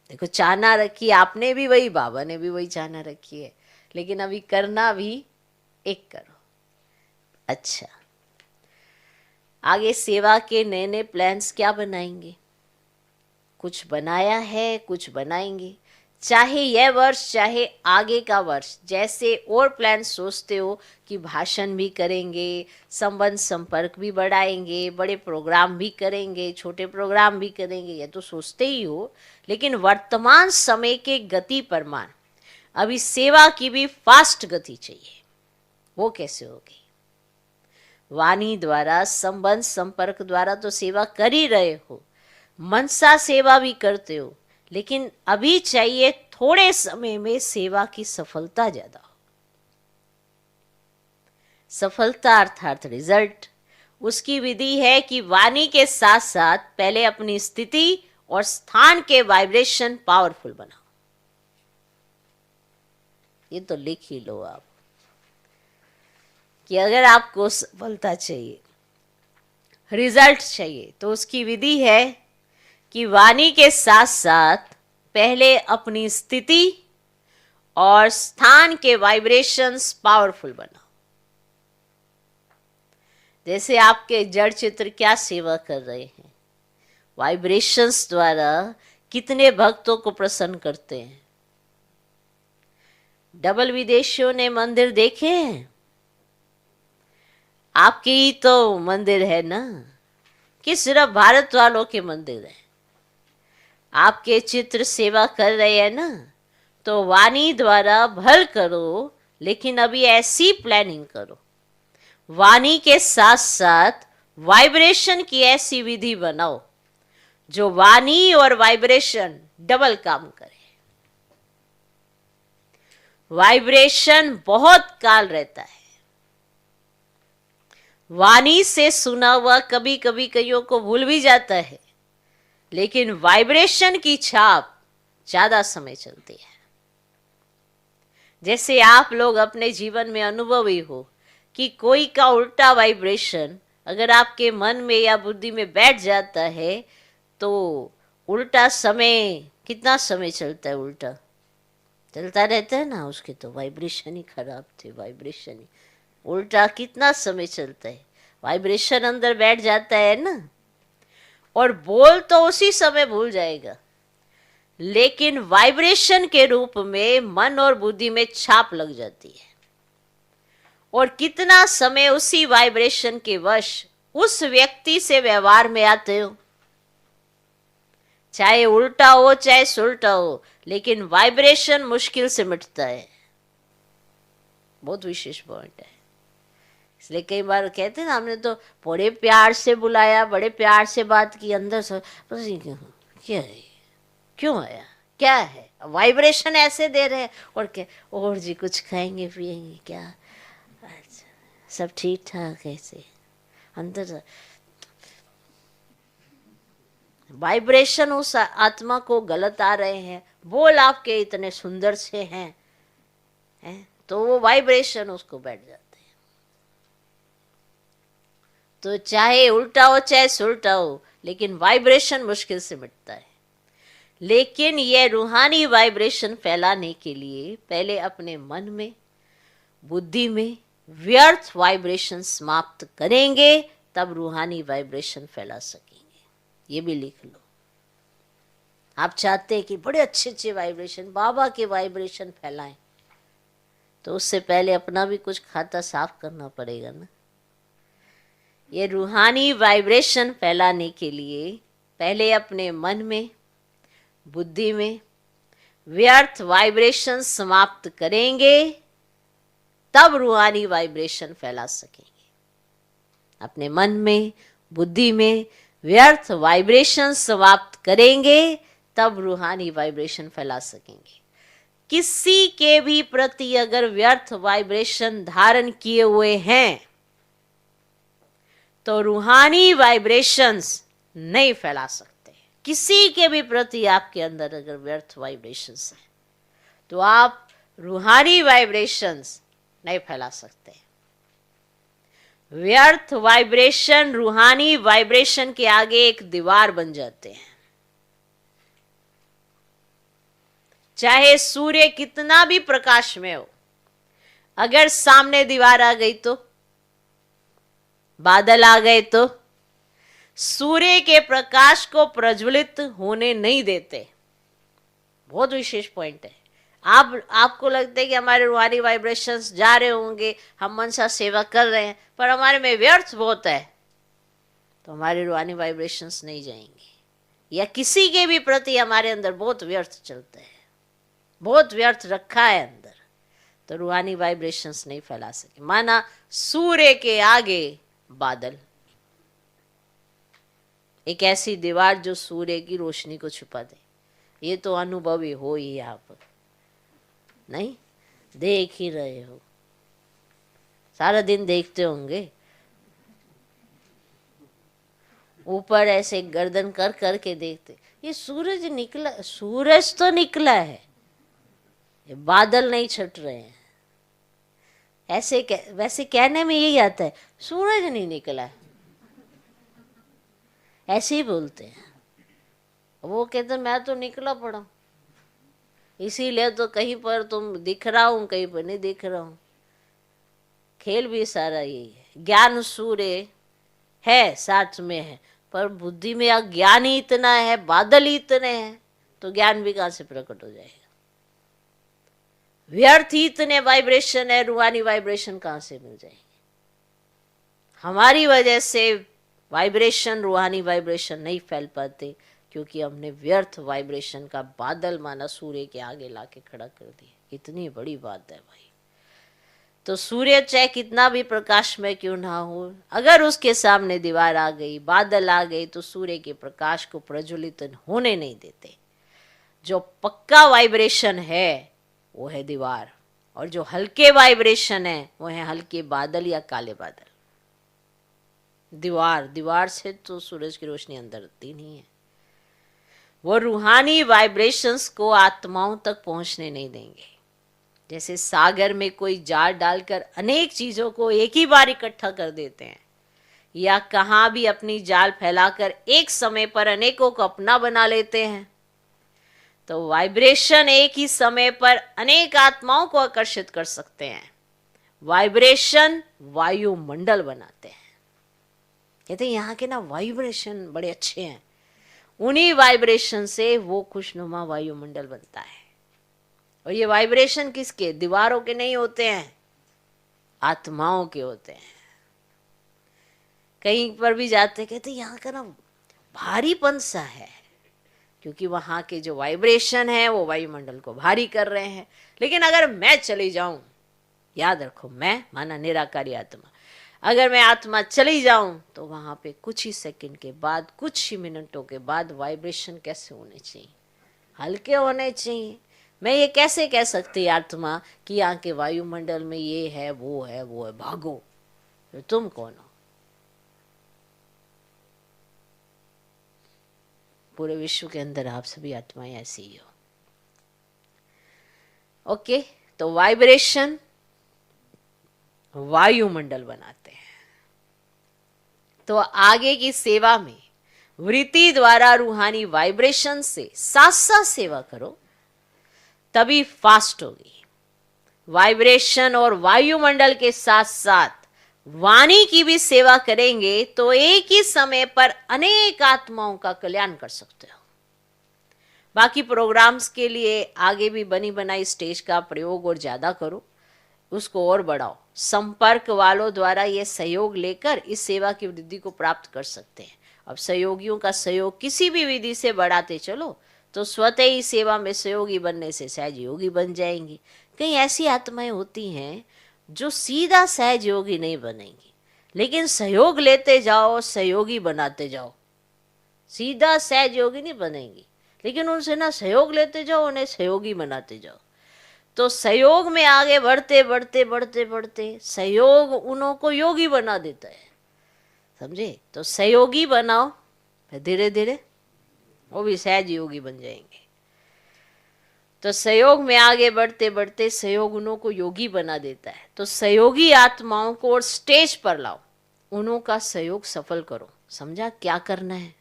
देखो, चाहना रखी आपने भी वही, बाबा ने भी वही चाहना रखी है, लेकिन अभी करना भी एक करो। अच्छा, आगे सेवा के नए नए प्लान्स क्या बनाएंगे? कुछ बनाया है, कुछ बनाएंगे। चाहे यह वर्ष, चाहे आगे का वर्ष, जैसे और प्लान सोचते हो कि भाषण भी करेंगे, संबंध संपर्क भी बढ़ाएंगे, बड़े प्रोग्राम भी करेंगे, छोटे प्रोग्राम भी करेंगे, ये तो सोचते ही हो। लेकिन वर्तमान समय के गति परमान, अभी सेवा की भी फास्ट गति चाहिए। वो कैसे होगी? वाणी द्वारा, संबंध संपर्क द्वारा तो सेवा कर ही रहे हो, मनसा सेवा भी करते हो, लेकिन अभी चाहिए थोड़े समय में सेवा की सफलता ज्यादा हो। सफलता अर्थात रिजल्ट। उसकी विधि है कि वाणी के साथ साथ पहले अपनी स्थिति और स्थान के वाइब्रेशन पावरफुल बनाओ। ये तो लिख ही लो आप कि अगर आपको सफलता चाहिए, रिजल्ट चाहिए, तो उसकी विधि है कि वाणी के साथ साथ पहले अपनी स्थिति और स्थान के वाइब्रेशंस पावरफुल बनाओ। जैसे आपके जड़ चित्र क्या सेवा कर रहे हैं, वाइब्रेशंस द्वारा कितने भक्तों को प्रसन्न करते हैं। डबल विदेशियों ने मंदिर देखे हैं? आपके ही तो मंदिर है ना, कि सिर्फ भारत वालों के मंदिर है? आपके चित्र सेवा कर रहे हैं ना, तो वाणी द्वारा भल करो, लेकिन अभी ऐसी प्लानिंग करो, वाणी के साथ साथ वाइब्रेशन की ऐसी विधि बनाओ जो वाणी और वाइब्रेशन डबल काम करे। वाइब्रेशन बहुत काल रहता है। वाणी से सुना हुआ कभी कभी कईयों को भूल भी जाता है, लेकिन वाइब्रेशन की छाप ज्यादा समय चलती है। जैसे आप लोग अपने जीवन में अनुभवी हो कि कोई का उल्टा वाइब्रेशन अगर आपके मन में या बुद्धि में बैठ जाता है तो उल्टा समय, कितना समय चलता है, उल्टा चलता रहता है ना, उसके तो वाइब्रेशन ही खराब थे, वाइब्रेशन ही उल्टा कितना समय चलता है, वाइब्रेशन अंदर बैठ जाता है ना, और बोल तो उसी समय भूल जाएगा, लेकिन वाइब्रेशन के रूप में मन और बुद्धि में छाप लग जाती है, और कितना समय उसी वाइब्रेशन के वश उस व्यक्ति से व्यवहार में आते हो, चाहे उल्टा हो चाहे सुलटा हो, लेकिन वाइब्रेशन मुश्किल से मिटता है। बहुत विशेष पॉइंट है। इसलिए कई बार कहते हैं ना, हमने तो बड़े प्यार से बुलाया, बड़े प्यार से बात की, अंदर से बस क्या है, क्यों आया, क्या है, वाइब्रेशन ऐसे दे रहे हैं, और क्या, और जी कुछ खाएंगे पिएंगे क्या, अच्छा सब ठीक ठाक, ऐसे अंदर वाइब्रेशन उस आत्मा को गलत आ रहे हैं। बोल आपके इतने सुंदर से हैं, तो वो वाइब्रेशन उसको बैठ जाते हैं। तो चाहे उल्टा हो चाहे सुलटा हो, लेकिन वाइब्रेशन मुश्किल से मिटता है। लेकिन यह रूहानी वाइब्रेशन फैलाने के लिए पहले अपने मन में, बुद्धि में व्यर्थ वाइब्रेशन समाप्त करेंगे, तब रूहानी वाइब्रेशन फैला सकेंगे। ये भी लिख लो। आप चाहते हैं कि बड़े अच्छे अच्छे वाइब्रेशन, बाबा के वाइब्रेशन फैलाएं, तो उससे पहले अपना भी कुछ खाता साफ करना पड़ेगा ना। ये रूहानी वाइब्रेशन फैलाने के लिए पहले अपने मन में, बुद्धि में व्यर्थ वाइब्रेशन समाप्त करेंगे, तब रूहानी वाइब्रेशन फैला सकेंगे। अपने मन में, बुद्धि में व्यर्थ वाइब्रेशन समाप्त करेंगे, तब रूहानी वाइब्रेशन फैला सकेंगे। किसी के भी प्रति अगर व्यर्थ वाइब्रेशन धारण किए हुए हैं तो रूहानी वाइब्रेशंस नहीं फैला सकते। किसी के भी प्रति आपके अंदर अगर व्यर्थ वाइब्रेशंस हैं तो आप रूहानी वाइब्रेशंस नहीं फैला सकते। व्यर्थ वाइब्रेशन रूहानी वाइब्रेशन के आगे एक दीवार बन जाते हैं। चाहे सूर्य कितना भी प्रकाश में हो, अगर सामने दीवार आ गई तो, बादल आ गए तो सूर्य के प्रकाश को प्रज्वलित होने नहीं देते। बहुत विशेष पॉइंट है। आपको लगता है कि हमारे रूहानी वाइब्रेशंस जा रहे होंगे, हम मनसा सेवा कर रहे हैं, पर हमारे में व्यर्थ बहुत है, तो हमारे रूहानी वाइब्रेशंस नहीं जाएंगे। या किसी के भी प्रति हमारे अंदर बहुत व्यर्थ चलता है, बहुत व्यर्थ रखा है अंदर, तो रूहानी वाइब्रेशंस नहीं फैला सके। माना सूर्य के आगे बादल, एक ऐसी दीवार जो सूर्य की रोशनी को छुपा दे। ये तो अनुभवी हो ही, आप नहीं देख ही रहे हो, सारा दिन देखते होंगे, ऊपर ऐसे गर्दन कर कर के देखते, ये सूरज निकला, सूरज तो निकला है, ये बादल नहीं छट रहे हैं। ऐसे वैसे कहने में यही आता है, सूरज नहीं निकला है, ऐसे ही बोलते हैं। वो कहते मैं तो निकला पड़ा, इसीलिए तो कहीं पर तुम दिख रहा हूं, कहीं पर नहीं दिख रहा हूं। खेल भी सारा यही है। ज्ञान सूर्य है, साथ में है, पर बुद्धि में अज्ञान ही इतना है, बादल ही इतने हैं, तो ज्ञान भी कहां से प्रकट हो जाएगा। व्यर्थ ही इतने वाइब्रेशन है, रूहानी वाइब्रेशन कहां से मिल जाएंगे। हमारी वजह से वाइब्रेशन, रूहानी वाइब्रेशन नहीं फैल पाते, क्योंकि हमने व्यर्थ वाइब्रेशन का बादल माना सूर्य के आगे लाके खड़ा कर दिया। कितनी बड़ी बात है भाई। तो सूर्य चाहे कितना भी प्रकाश में क्यों ना हो, अगर उसके सामने दीवार आ गई, बादल आ गई, तो सूर्य के प्रकाश को प्रज्वलित होने नहीं देते। जो पक्का वाइब्रेशन है वो है दीवार, और जो हल्के वाइब्रेशन है वो है हल्के बादल या काले बादल। दीवार से तो सूरज की रोशनी अंदर आती नहीं है। वो रूहानी वाइब्रेशंस को आत्माओं तक पहुंचने नहीं देंगे। जैसे सागर में कोई जाल डालकर अनेक चीजों को एक ही बार इकट्ठा कर देते हैं, या कहाँ भी अपनी जाल फैलाकर एक समय पर अनेकों को अपना बना लेते हैं, तो वाइब्रेशन एक ही समय पर अनेक आत्माओं को आकर्षित कर सकते हैं। वाइब्रेशन वायुमंडल बनाते हैं। कहते हैं यहाँ के ना वाइब्रेशन बड़े अच्छे हैं, उन्हीं वाइब्रेशन से वो खुशनुमा वायुमंडल बनता है। और ये वाइब्रेशन किसके? दीवारों के नहीं होते हैं, आत्माओं के होते हैं। कहीं पर भी जाते कहते यहाँ का ना भारीपन सा है, क्योंकि वहां के जो वाइब्रेशन है वो वायुमंडल को भारी कर रहे हैं। लेकिन अगर मैं चली जाऊं, याद रखो, मैं माना निराकारी आत्मा, अगर मैं आत्मा चली जाऊं तो वहां पे कुछ ही सेकंड के बाद, कुछ ही मिनटों के बाद वाइब्रेशन कैसे होने चाहिए? हल्के होने चाहिए। मैं ये कैसे कह सकती आत्मा कि यहाँ के वायुमंडल में ये है वो है वो है, भागो। तो तुम कौन हो? पूरे विश्व के अंदर आप सभी आत्माएं ऐसी ही हो। ओके, तो वाइब्रेशन वायुमंडल बनाते हैं। तो आगे की सेवा में वृत्ति द्वारा रूहानी वाइब्रेशन से साथ साथ सेवा करो, तभी फास्ट होगी। वाइब्रेशन और वायुमंडल के साथ साथ वाणी की भी सेवा करेंगे तो एक ही समय पर अनेक आत्माओं का कल्याण कर सकते हो। बाकी प्रोग्राम्स के लिए आगे भी बनी बनाई स्टेज का प्रयोग और ज्यादा करो, उसको और बढ़ाओ। संपर्क वालों द्वारा ये सहयोग लेकर इस सेवा की वृद्धि को प्राप्त कर सकते हैं। अब सहयोगियों का सहयोग किसी भी विधि से बढ़ाते चलो तो स्वतः ही सेवा में सहयोगी बनने से सहज योगी बन जाएंगी। कई ऐसी आत्माएं होती हैं जो सीधा सहज योगी नहीं बनेंगी, लेकिन सहयोग लेते जाओ, सहयोगी बनाते जाओ। सीधा सहज योगी नहीं बनेंगी, लेकिन उनसे ना सहयोग लेते जाओ, उन्हें सहयोगी बनाते जाओ। तो सहयोग में आगे बढ़ते बढ़ते बढ़ते बढ़ते सहयोग उन्हों को योगी बना देता है, समझे? तो सहयोगी बनाओ, फिर धीरे धीरे वो भी सहज योगी बन जाएंगे। तो सहयोग में आगे बढ़ते बढ़ते सहयोग उन्हों को योगी बना देता है। तो सहयोगी आत्माओं को और स्टेज पर लाओ, उन्हों का सहयोग सफल करो। समझा क्या करना है?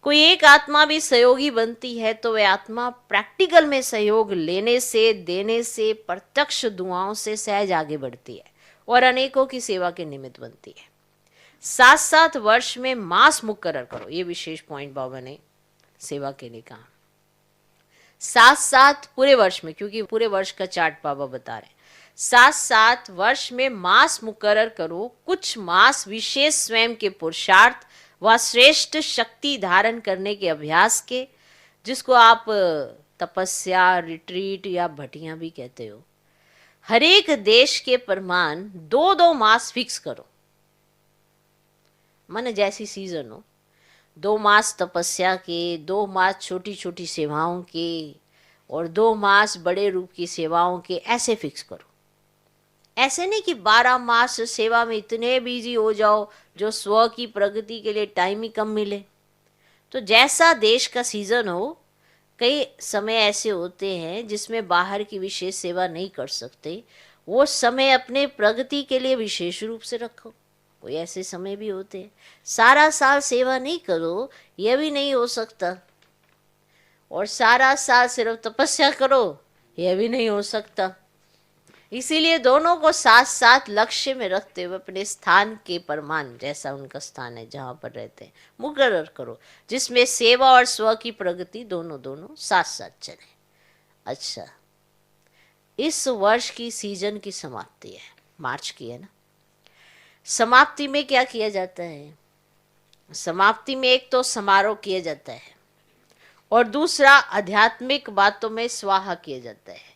कोई एक आत्मा भी सहयोगी बनती है तो वह आत्मा प्रैक्टिकल में सहयोग लेने से, देने से, प्रत्यक्ष दुआओं से सहज आगे बढ़ती है और अनेकों की सेवा के निमित्त बनती है। साथ साथ वर्ष में मास मुकर्रर करो, ये विशेष पॉइंट बाबा ने सेवा के लिए कहा। साथ साथ पूरे वर्ष में, क्योंकि पूरे वर्ष का चार्ट बाबा बता रहे हैं, साथ साथ वर्ष में मास मुकर्रर करो। कुछ मास विशेष स्वयं के पुरुषार्थ व श्रेष्ठ शक्ति धारण करने के अभ्यास के, जिसको आप तपस्या, रिट्रीट या भटियां भी कहते हो। हर एक देश के प्रमाण 2-2 मास फिक्स करो, मन जैसी सीजन हो। 2 मास तपस्या के, 2 मास छोटी छोटी सेवाओं के और 2 मास बड़े रूप की सेवाओं के, ऐसे फिक्स करो। ऐसे नहीं कि 12 मास सेवा में इतने बिजी हो जाओ जो स्व की प्रगति के लिए टाइम ही कम मिले। तो जैसा देश का सीजन हो, कई समय ऐसे होते हैं जिसमें बाहर की विशेष सेवा नहीं कर सकते, वो समय अपने प्रगति के लिए विशेष रूप से रखो। कोई ऐसे समय भी होते हैं सारा साल सेवा नहीं करो, यह भी नहीं हो सकता, और सारा साल सिर्फ तपस्या करो, यह भी नहीं हो सकता। इसीलिए दोनों को साथ साथ लक्ष्य में रखते हुए अपने स्थान के प्रमाण, जैसा उनका स्थान है जहाँ पर रहते हैं, मुकर्रर करो, जिसमें सेवा और स्व की प्रगति दोनों साथ साथ चले। अच्छा, इस वर्ष की सीजन की समाप्ति है, मार्च की है ना। समाप्ति में क्या किया जाता है? समाप्ति में एक तो समारोह किया जाता है और दूसरा आध्यात्मिक बातों में स्वाहा किया जाता है।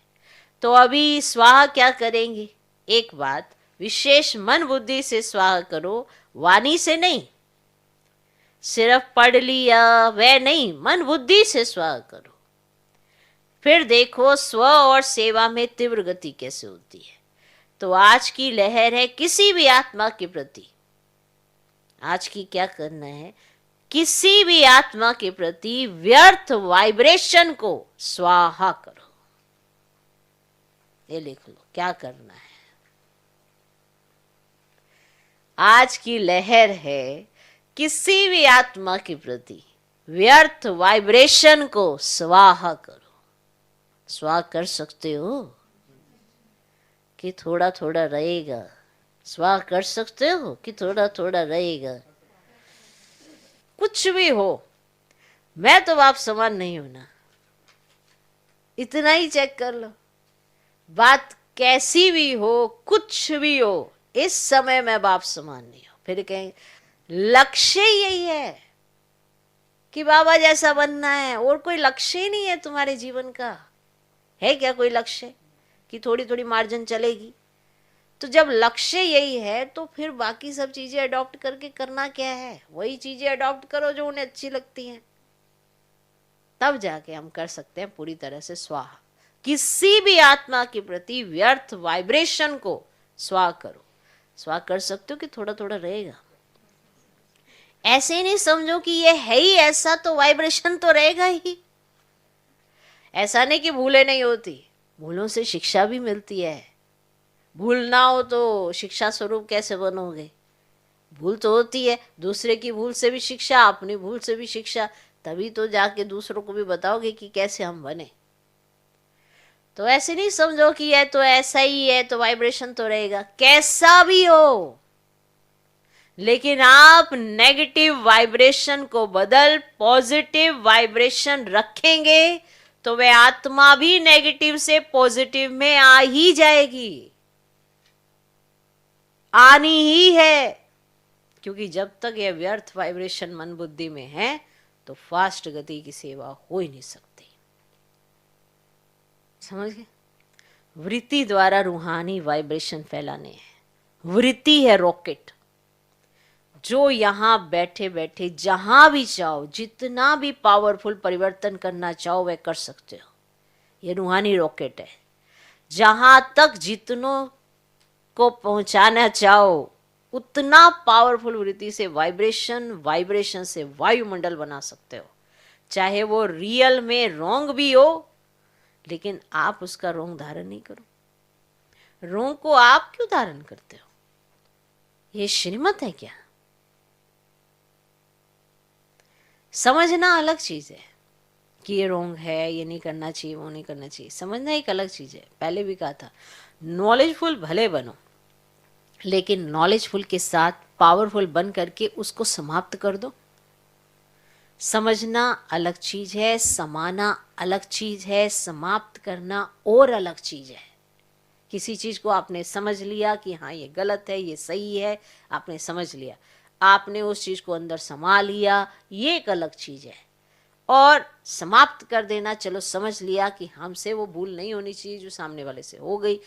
तो अभी स्वाहा क्या करेंगे? एक बात, विशेष मन बुद्धि से स्वाहा करो, वाणी से नहीं, सिर्फ पढ़ लिया वह नहीं, मन बुद्धि से स्वाहा करो। फिर देखो स्व और सेवा में तीव्र गति कैसे होती है। तो आज की लहर है किसी भी आत्मा के प्रति, आज की क्या करना है, किसी भी आत्मा के प्रति व्यर्थ वाइब्रेशन को स्वाहा करो। ये लिख लो क्या करना है। आज की लहर है किसी भी आत्मा के प्रति व्यर्थ वाइब्रेशन को स्वाहा करो। स्वाहा कर सकते हो कि थोड़ा थोड़ा रहेगा? स्वाहा कर सकते हो कि थोड़ा थोड़ा रहेगा? कुछ भी हो, मैं तो बाप समान नहीं हूं ना, इतना ही चेक कर लो। बात कैसी भी हो, कुछ भी हो, इस समय मैं बाप समान नहीं हूं। फिर कहें लक्ष्य यही है कि बाबा जैसा बनना है, और कोई लक्ष्य ही नहीं है तुम्हारे जीवन का। है क्या कोई लक्ष्य कि थोड़ी थोड़ी मार्जिन चलेगी? तो जब लक्ष्य यही है तो फिर बाकी सब चीजें अडॉप्ट करके करना क्या है? वही चीजें अडॉप्ट करो जो उन्हें अच्छी लगती हैं, तब जाके हम कर सकते हैं पूरी तरह से स्वाहा। किसी भी आत्मा के प्रति व्यर्थ वाइब्रेशन को स्वाहा करो। स्वाहा कर सकते हो कि थोड़ा थोड़ा रहेगा? ऐसे ही नहीं समझो कि ये है ही ऐसा तो वाइब्रेशन तो रहेगा ही। ऐसा नहीं कि भूलें नहीं होती, भूलों से शिक्षा भी मिलती है। भूल ना हो तो शिक्षा स्वरूप कैसे बनोगे? भूल तो होती है, दूसरे की भूल से भी शिक्षा, अपनी भूल से भी शिक्षा, तभी तो जाके दूसरों को भी बताओगे कि कैसे हम बने। तो ऐसे नहीं समझो कि यह तो ऐसा ही है तो वाइब्रेशन तो रहेगा। कैसा भी हो, लेकिन आप नेगेटिव वाइब्रेशन को बदल पॉजिटिव वाइब्रेशन रखेंगे तो वह आत्मा भी नेगेटिव से पॉजिटिव में आ ही जाएगी, आनी ही है। क्योंकि जब तक यह व्यर्थ वाइब्रेशन मन बुद्धि में है तो फास्ट गति की सेवा हो ही नहीं सकती। समझ गए? वृत्ति द्वारा रूहानी वाइब्रेशन फैलाने हैं। वृत्ति है रॉकेट, जो यहां बैठे बैठे जहां भी चाहो, जितना भी पावरफुल परिवर्तन करना चाहो वह कर सकते हो। यह रूहानी रॉकेट है, जहां तक जितनों को पहुंचाना चाहो उतना पावरफुल वृत्ति से वाइब्रेशन से वायुमंडल बना सकते हो। चाहे वो रियल में रोंग भी हो, लेकिन आप उसका रोंग धारण नहीं करो। रोंग को आप क्यों धारण करते हो? ये श्रीमत है क्या? समझना अलग चीज है कि ये रोंग है, ये नहीं करना चाहिए, वो नहीं करना चाहिए। समझना एक अलग चीज है। पहले भी कहा था, नॉलेजफुल भले बनो, लेकिन नॉलेजफुल के साथ पावरफुल बन करके उसको समाप्त कर दो। समझना अलग चीज है, समाना अलग चीज है, समाप्त करना और अलग चीज है। किसी चीज को आपने समझ लिया कि हाँ ये गलत है, ये सही है, आपने समझ लिया, आपने उस चीज को अंदर समा लिया, ये एक अलग चीज है। और समाप्त कर देना, चलो समझ लिया कि हमसे वो भूल नहीं होनी चाहिए जो सामने वाले से हो गई,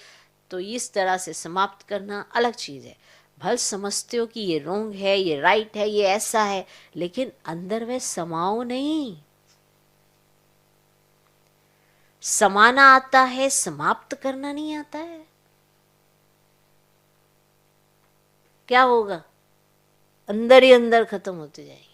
तो इस तरह से समाप्त करना अलग चीज है। भल समझते हो कि ये रोंग है, ये राइट है, ये ऐसा है, लेकिन अंदर वह समाओ नहीं। समाना आता है, समाप्त करना नहीं आता है। क्या होगा? अंदर ही अंदर खत्म होते जाएंगे।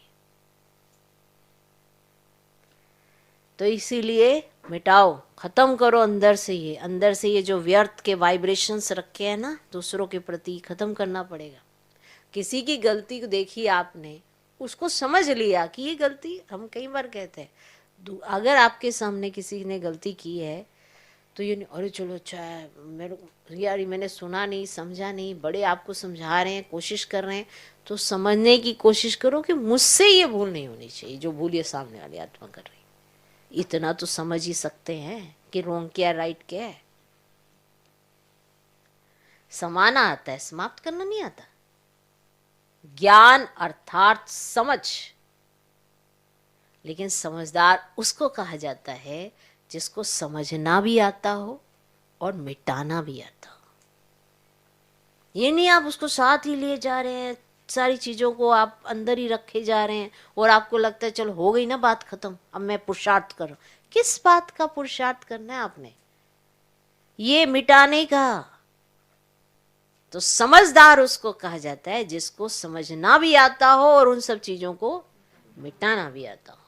तो इसीलिए मिटाओ, खत्म करो अंदर से ये जो व्यर्थ के वाइब्रेशंस रखे हैं ना दूसरों के प्रति, खत्म करना पड़ेगा। किसी की गलती को देखी आपने, उसको समझ लिया कि ये गलती, हम कई बार कहते हैं अगर आपके सामने किसी ने गलती की है तो ये नहीं अरे चलो अच्छा है, मेरे यार मैंने सुना नहीं, समझा नहीं, बड़े आपको समझा रहे हैं, कोशिश कर रहे हैं, तो समझने की कोशिश करो कि मुझसे ये भूल नहीं होनी चाहिए जो भूल ये सामने वाली आत्मा कर रही। इतना तो समझ ही सकते हैं कि रोंग क्या राइट क्या है। समाना आता है, समाप्त करना नहीं आता। ज्ञान अर्थात समझ। लेकिन समझदार उसको कहा जाता है जिसको समझना भी आता हो और मिटाना भी आता हो। ये नहीं आप उसको साथ ही लिए जा रहे हैं, सारी चीजों को आप अंदर ही रखे जा रहे हैं और आपको लगता है चलो हो गई ना बात खत्म, अब मैं पुरुषार्थ कर रहा हूं। किस बात का पुरुषार्थ करना है आपने? ये मिटाने का। तो समझदार उसको कहा जाता है जिसको समझना भी आता हो और उन सब चीजों को मिटाना भी आता हो,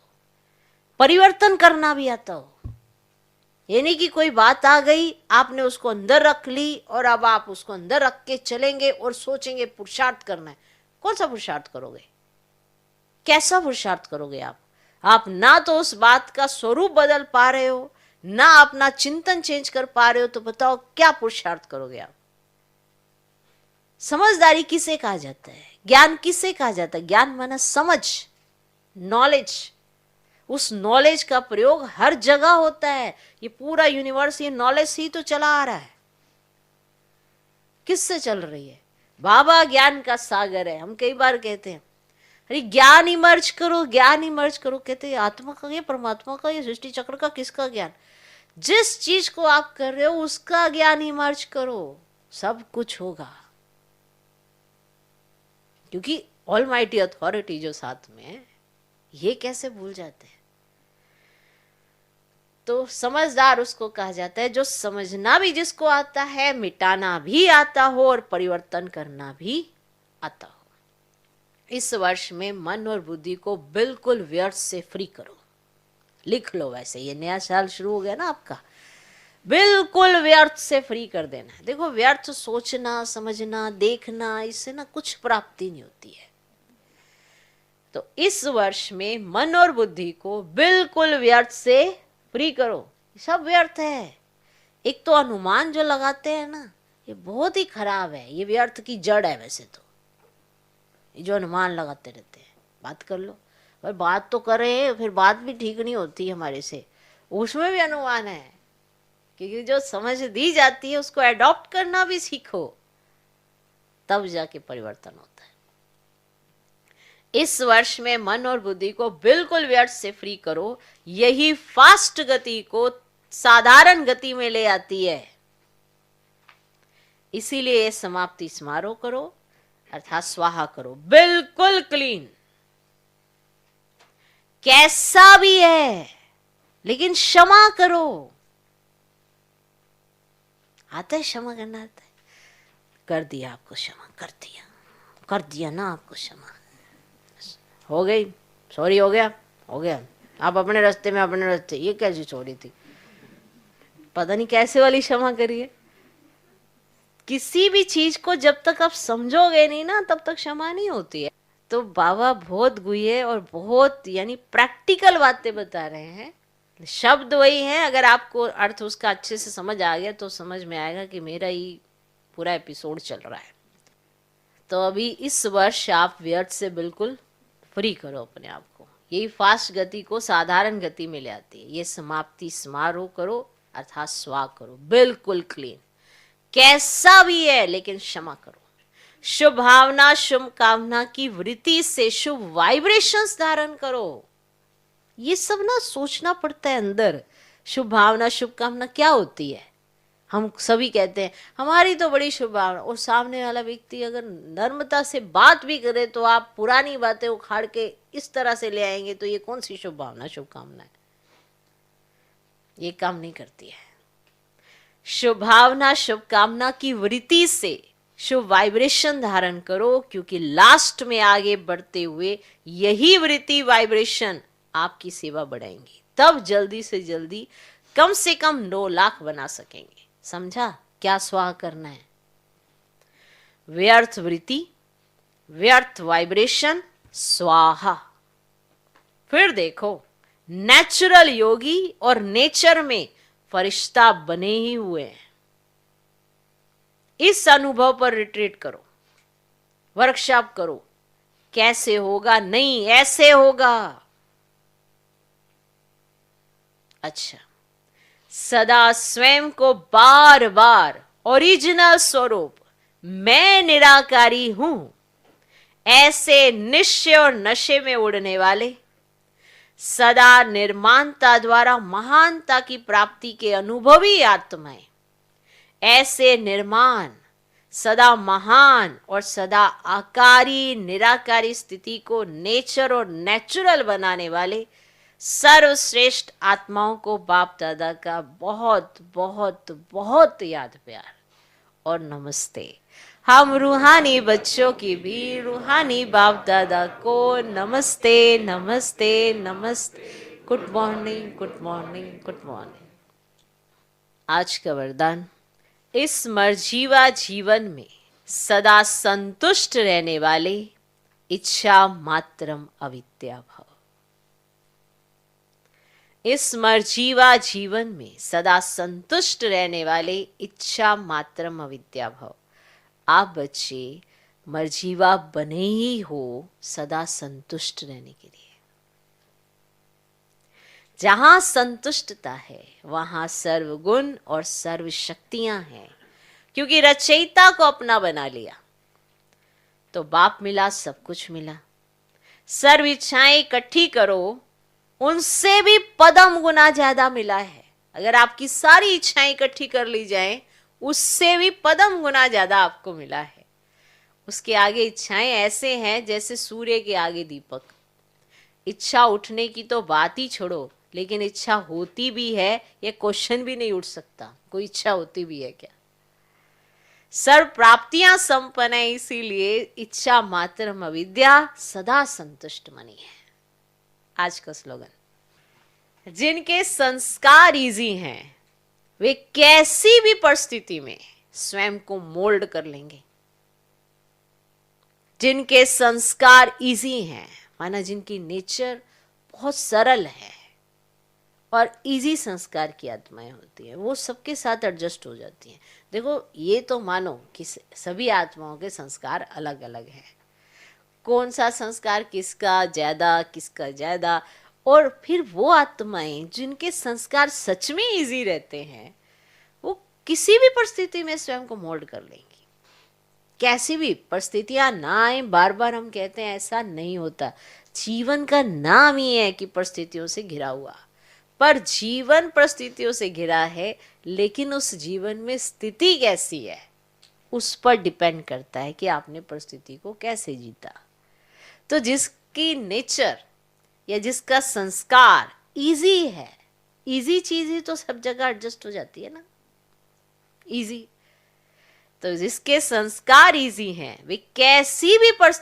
परिवर्तन करना भी आता हो। ये नहीं कि कोई बात आ गई आपने उसको अंदर रख ली और अब आप उसको अंदर रख के चलेंगे और सोचेंगे पुरुषार्थ करना है। कौन सा पुरुषार्थ करोगे? कैसा पुरुषार्थ करोगे आप ना तो उस बात का स्वरूप बदल पा रहे हो, ना अपना चिंतन चेंज कर पा रहे हो, तो बताओ क्या पुरुषार्थ करोगे आप? समझदारी किसे कहा जाता है? ज्ञान किसे कहा जाता है? ज्ञान माना समझ, नॉलेज। उस नॉलेज का प्रयोग हर जगह होता है। ये पूरा यूनिवर्स ये नॉलेज ही तो चला आ रहा है। किससे चल रही है? बाबा ज्ञान का सागर है। हम कई बार कहते हैं अरे ज्ञान इमर्ज करो, ज्ञान इमर्ज करो। कहते हैं आत्मा का, ये परमात्मा का, ये सृष्टि चक्र का, किसका ज्ञान? जिस चीज को आप कर रहे हो उसका ज्ञान इमर्ज करो, सब कुछ होगा। क्योंकि ऑलमाइटी अथॉरिटी जो साथ में है, ये कैसे भूल जाते हैं? तो समझदार उसको कहा जाता है जो समझना भी जिसको आता है, मिटाना भी आता हो और परिवर्तन करना भी आता हो। इस वर्ष में मन और बुद्धि को बिल्कुल व्यर्थ से फ्री करो। लिख लो, वैसे ये नया साल शुरू हो गया ना आपका, बिल्कुल व्यर्थ से फ्री कर देना है। देखो व्यर्थ सोचना, समझना, देखना, इससे ना कुछ प्राप्ति नहीं होती है। तो इस वर्ष में मन और बुद्धि को बिल्कुल व्यर्थ से फ्री करो। सब व्यर्थ है। एक तो अनुमान जो लगाते हैं ना, ये बहुत ही खराब है। ये व्यर्थ की जड़ है वैसे तो, ये जो अनुमान लगाते रहते हैं। बात कर लो, पर बात तो कर रहे हैं, फिर बात भी ठीक नहीं होती हमारे से, उसमें भी अनुमान है। क्योंकि जो समझ दी जाती है उसको एडॉप्ट करना भी सीखो, तब जाके परिवर्तन होता है। इस वर्ष में मन और बुद्धि को बिल्कुल व्यर्थ से फ्री करो। यही फास्ट गति को साधारण गति में ले आती है। इसीलिए ये समाप्ति समारोह करो, अर्थात स्वाहा करो, बिल्कुल क्लीन। कैसा भी है लेकिन क्षमा करो। आता है क्षमा करना? आता है? कर दिया आपको क्षमा, कर दिया ना आपको क्षमा, हो गई, सॉरी हो गया, हो गया। आप अपने रास्ते में अपने रास्ते। ये कैसी सॉरी थी? पता नहीं कैसे वाली क्षमा करिए। किसी भी चीज को जब तक आप समझोगे नहीं ना, तब तक क्षमा नहीं होती है। तो बाबा बहुत गुह्य और बहुत यानी प्रैक्टिकल बातें बता रहे हैं। शब्द वही हैं, अगर आपको अर्थ उसका अच्छे से समझ आ गया तो समझ में आएगा कि मेरा ही पूरा एपिसोड चल रहा है। तो अभी इस वर्ष आप व्यर्थ से बिल्कुल फ्री करो अपने आप को। यही फास्ट गति को साधारण गति में ले आती है। ये समाप्ति समारोह करो, अर्थात स्वा करो, बिल्कुल क्लीन। कैसा भी है लेकिन क्षमा करो। शुभ भावना, शुभ कामना की वृत्ति से शुभ वाइब्रेशंस धारण करो। ये सब ना सोचना पड़ता है अंदर। शुभ भावना, शुभ कामना क्या होती है? हम सभी कहते हैं हमारी तो बड़ी शुभ भावना, और सामने वाला व्यक्ति अगर नर्मता से बात भी करे तो आप पुरानी बातें उखाड़ के इस तरह से ले आएंगे, तो ये कौन सी शुभ भावना, शुभ कामना है? ये काम नहीं करती है। शुभ भावना, शुभ कामना की वृत्ति से शुभ वाइब्रेशन धारण करो, क्योंकि लास्ट में आगे बढ़ते हुए यही वृत्ति, वाइब्रेशन आपकी सेवा बढ़ाएंगी। तब जल्दी से जल्दी कम से कम 9 लाख बना सकेंगे। समझा क्या स्वाहा करना है? व्यर्थ वृत्ति, व्यर्थ वाइब्रेशन, स्वाहा। फिर देखो नेचुरल योगी और नेचर में फरिश्ता बने ही हुए हैं। इस अनुभव पर रिट्रीट करो, वर्कशॉप करो। कैसे होगा? नहीं, ऐसे होगा। अच्छा, सदा स्वयं को बार बार ओरिजिनल स्वरूप मैं निराकारी हूं, ऐसे निश्चय और नशे में उड़ने वाले, सदा निर्माणता द्वारा महानता की प्राप्ति के अनुभवी आत्माएं, ऐसे निर्माण, सदा महान और सदा आकारी निराकारी स्थिति को नेचर और नेचुरल बनाने वाले सर्वश्रेष्ठ आत्माओं को बाप दादा का बहुत बहुत बहुत याद प्यार और नमस्ते। हम रूहानी बच्चों की भी रूहानी बाप दादा को नमस्ते नमस्ते नमस्ते। Good morning good morning good morning. आज का वरदान, इस मर्जीवा जीवन में सदा संतुष्ट रहने वाले, इच्छा मात्रम अविद्या भव। इस मर्जीवा जीवन में सदा संतुष्ट रहने वाले, इच्छा मात्रम अविद्या भव। आप बच्चे मर्जीवा बने ही हो सदा संतुष्ट रहने के लिए। जहां संतुष्टता है वहां सर्वगुण और सर्व शक्तियां हैं, क्योंकि रचयिता को अपना बना लिया तो बाप मिला, सब कुछ मिला। सर्व इच्छाएं इकट्ठी करो, उनसे भी पदम गुना ज्यादा मिला है। अगर आपकी सारी इच्छाएं इकट्ठी कर ली जाएं, उससे भी पदम गुना ज्यादा आपको मिला है। उसके आगे इच्छाएं ऐसे हैं जैसे सूर्य के आगे दीपक। इच्छा उठने की तो बात ही छोड़ो, लेकिन इच्छा होती भी है ये क्वेश्चन भी नहीं उठ सकता, कोई इच्छा होती भी है क्या। सर्व प्राप्तियां संपन्न है, इसीलिए इच्छा मात्रम अविद्या, सदा संतुष्ट मनी है। आज का स्लोगन, जिनके संस्कार इजी हैं वे कैसी भी परिस्थिति में स्वयं को मोल्ड कर लेंगे। जिनके संस्कार इजी हैं, माना जिनकी नेचर बहुत सरल है और इजी संस्कार की आत्माएं होती हैं, वो सबके साथ एडजस्ट हो जाती हैं। देखो, ये तो मानो कि सभी आत्माओं के संस्कार अलग अलग हैं। कौन सा संस्कार किसका ज्यादा, और फिर वो आत्माएं जिनके संस्कार सच में इजी रहते हैं, वो किसी भी परिस्थिति में स्वयं को मोल्ड कर लेंगी। कैसी भी परिस्थितियां ना आए, बार बार हम कहते हैं ऐसा नहीं होता। जीवन का नाम ही है कि परिस्थितियों से घिरा हुआ, पर जीवन परिस्थितियों से घिरा है, लेकिन उस जीवन में स्थिति कैसी है उस पर डिपेंड करता है कि आपने परिस्थिति को कैसे जीता। तो जिसकी नेचर या जिसका संस्कार इजी है, इजी चीज ही तो सब जगह एडजस्ट हो जाती है ना, इजी। तो जिसके संस्कार इजी हैं वे कैसी भी परिस्थिति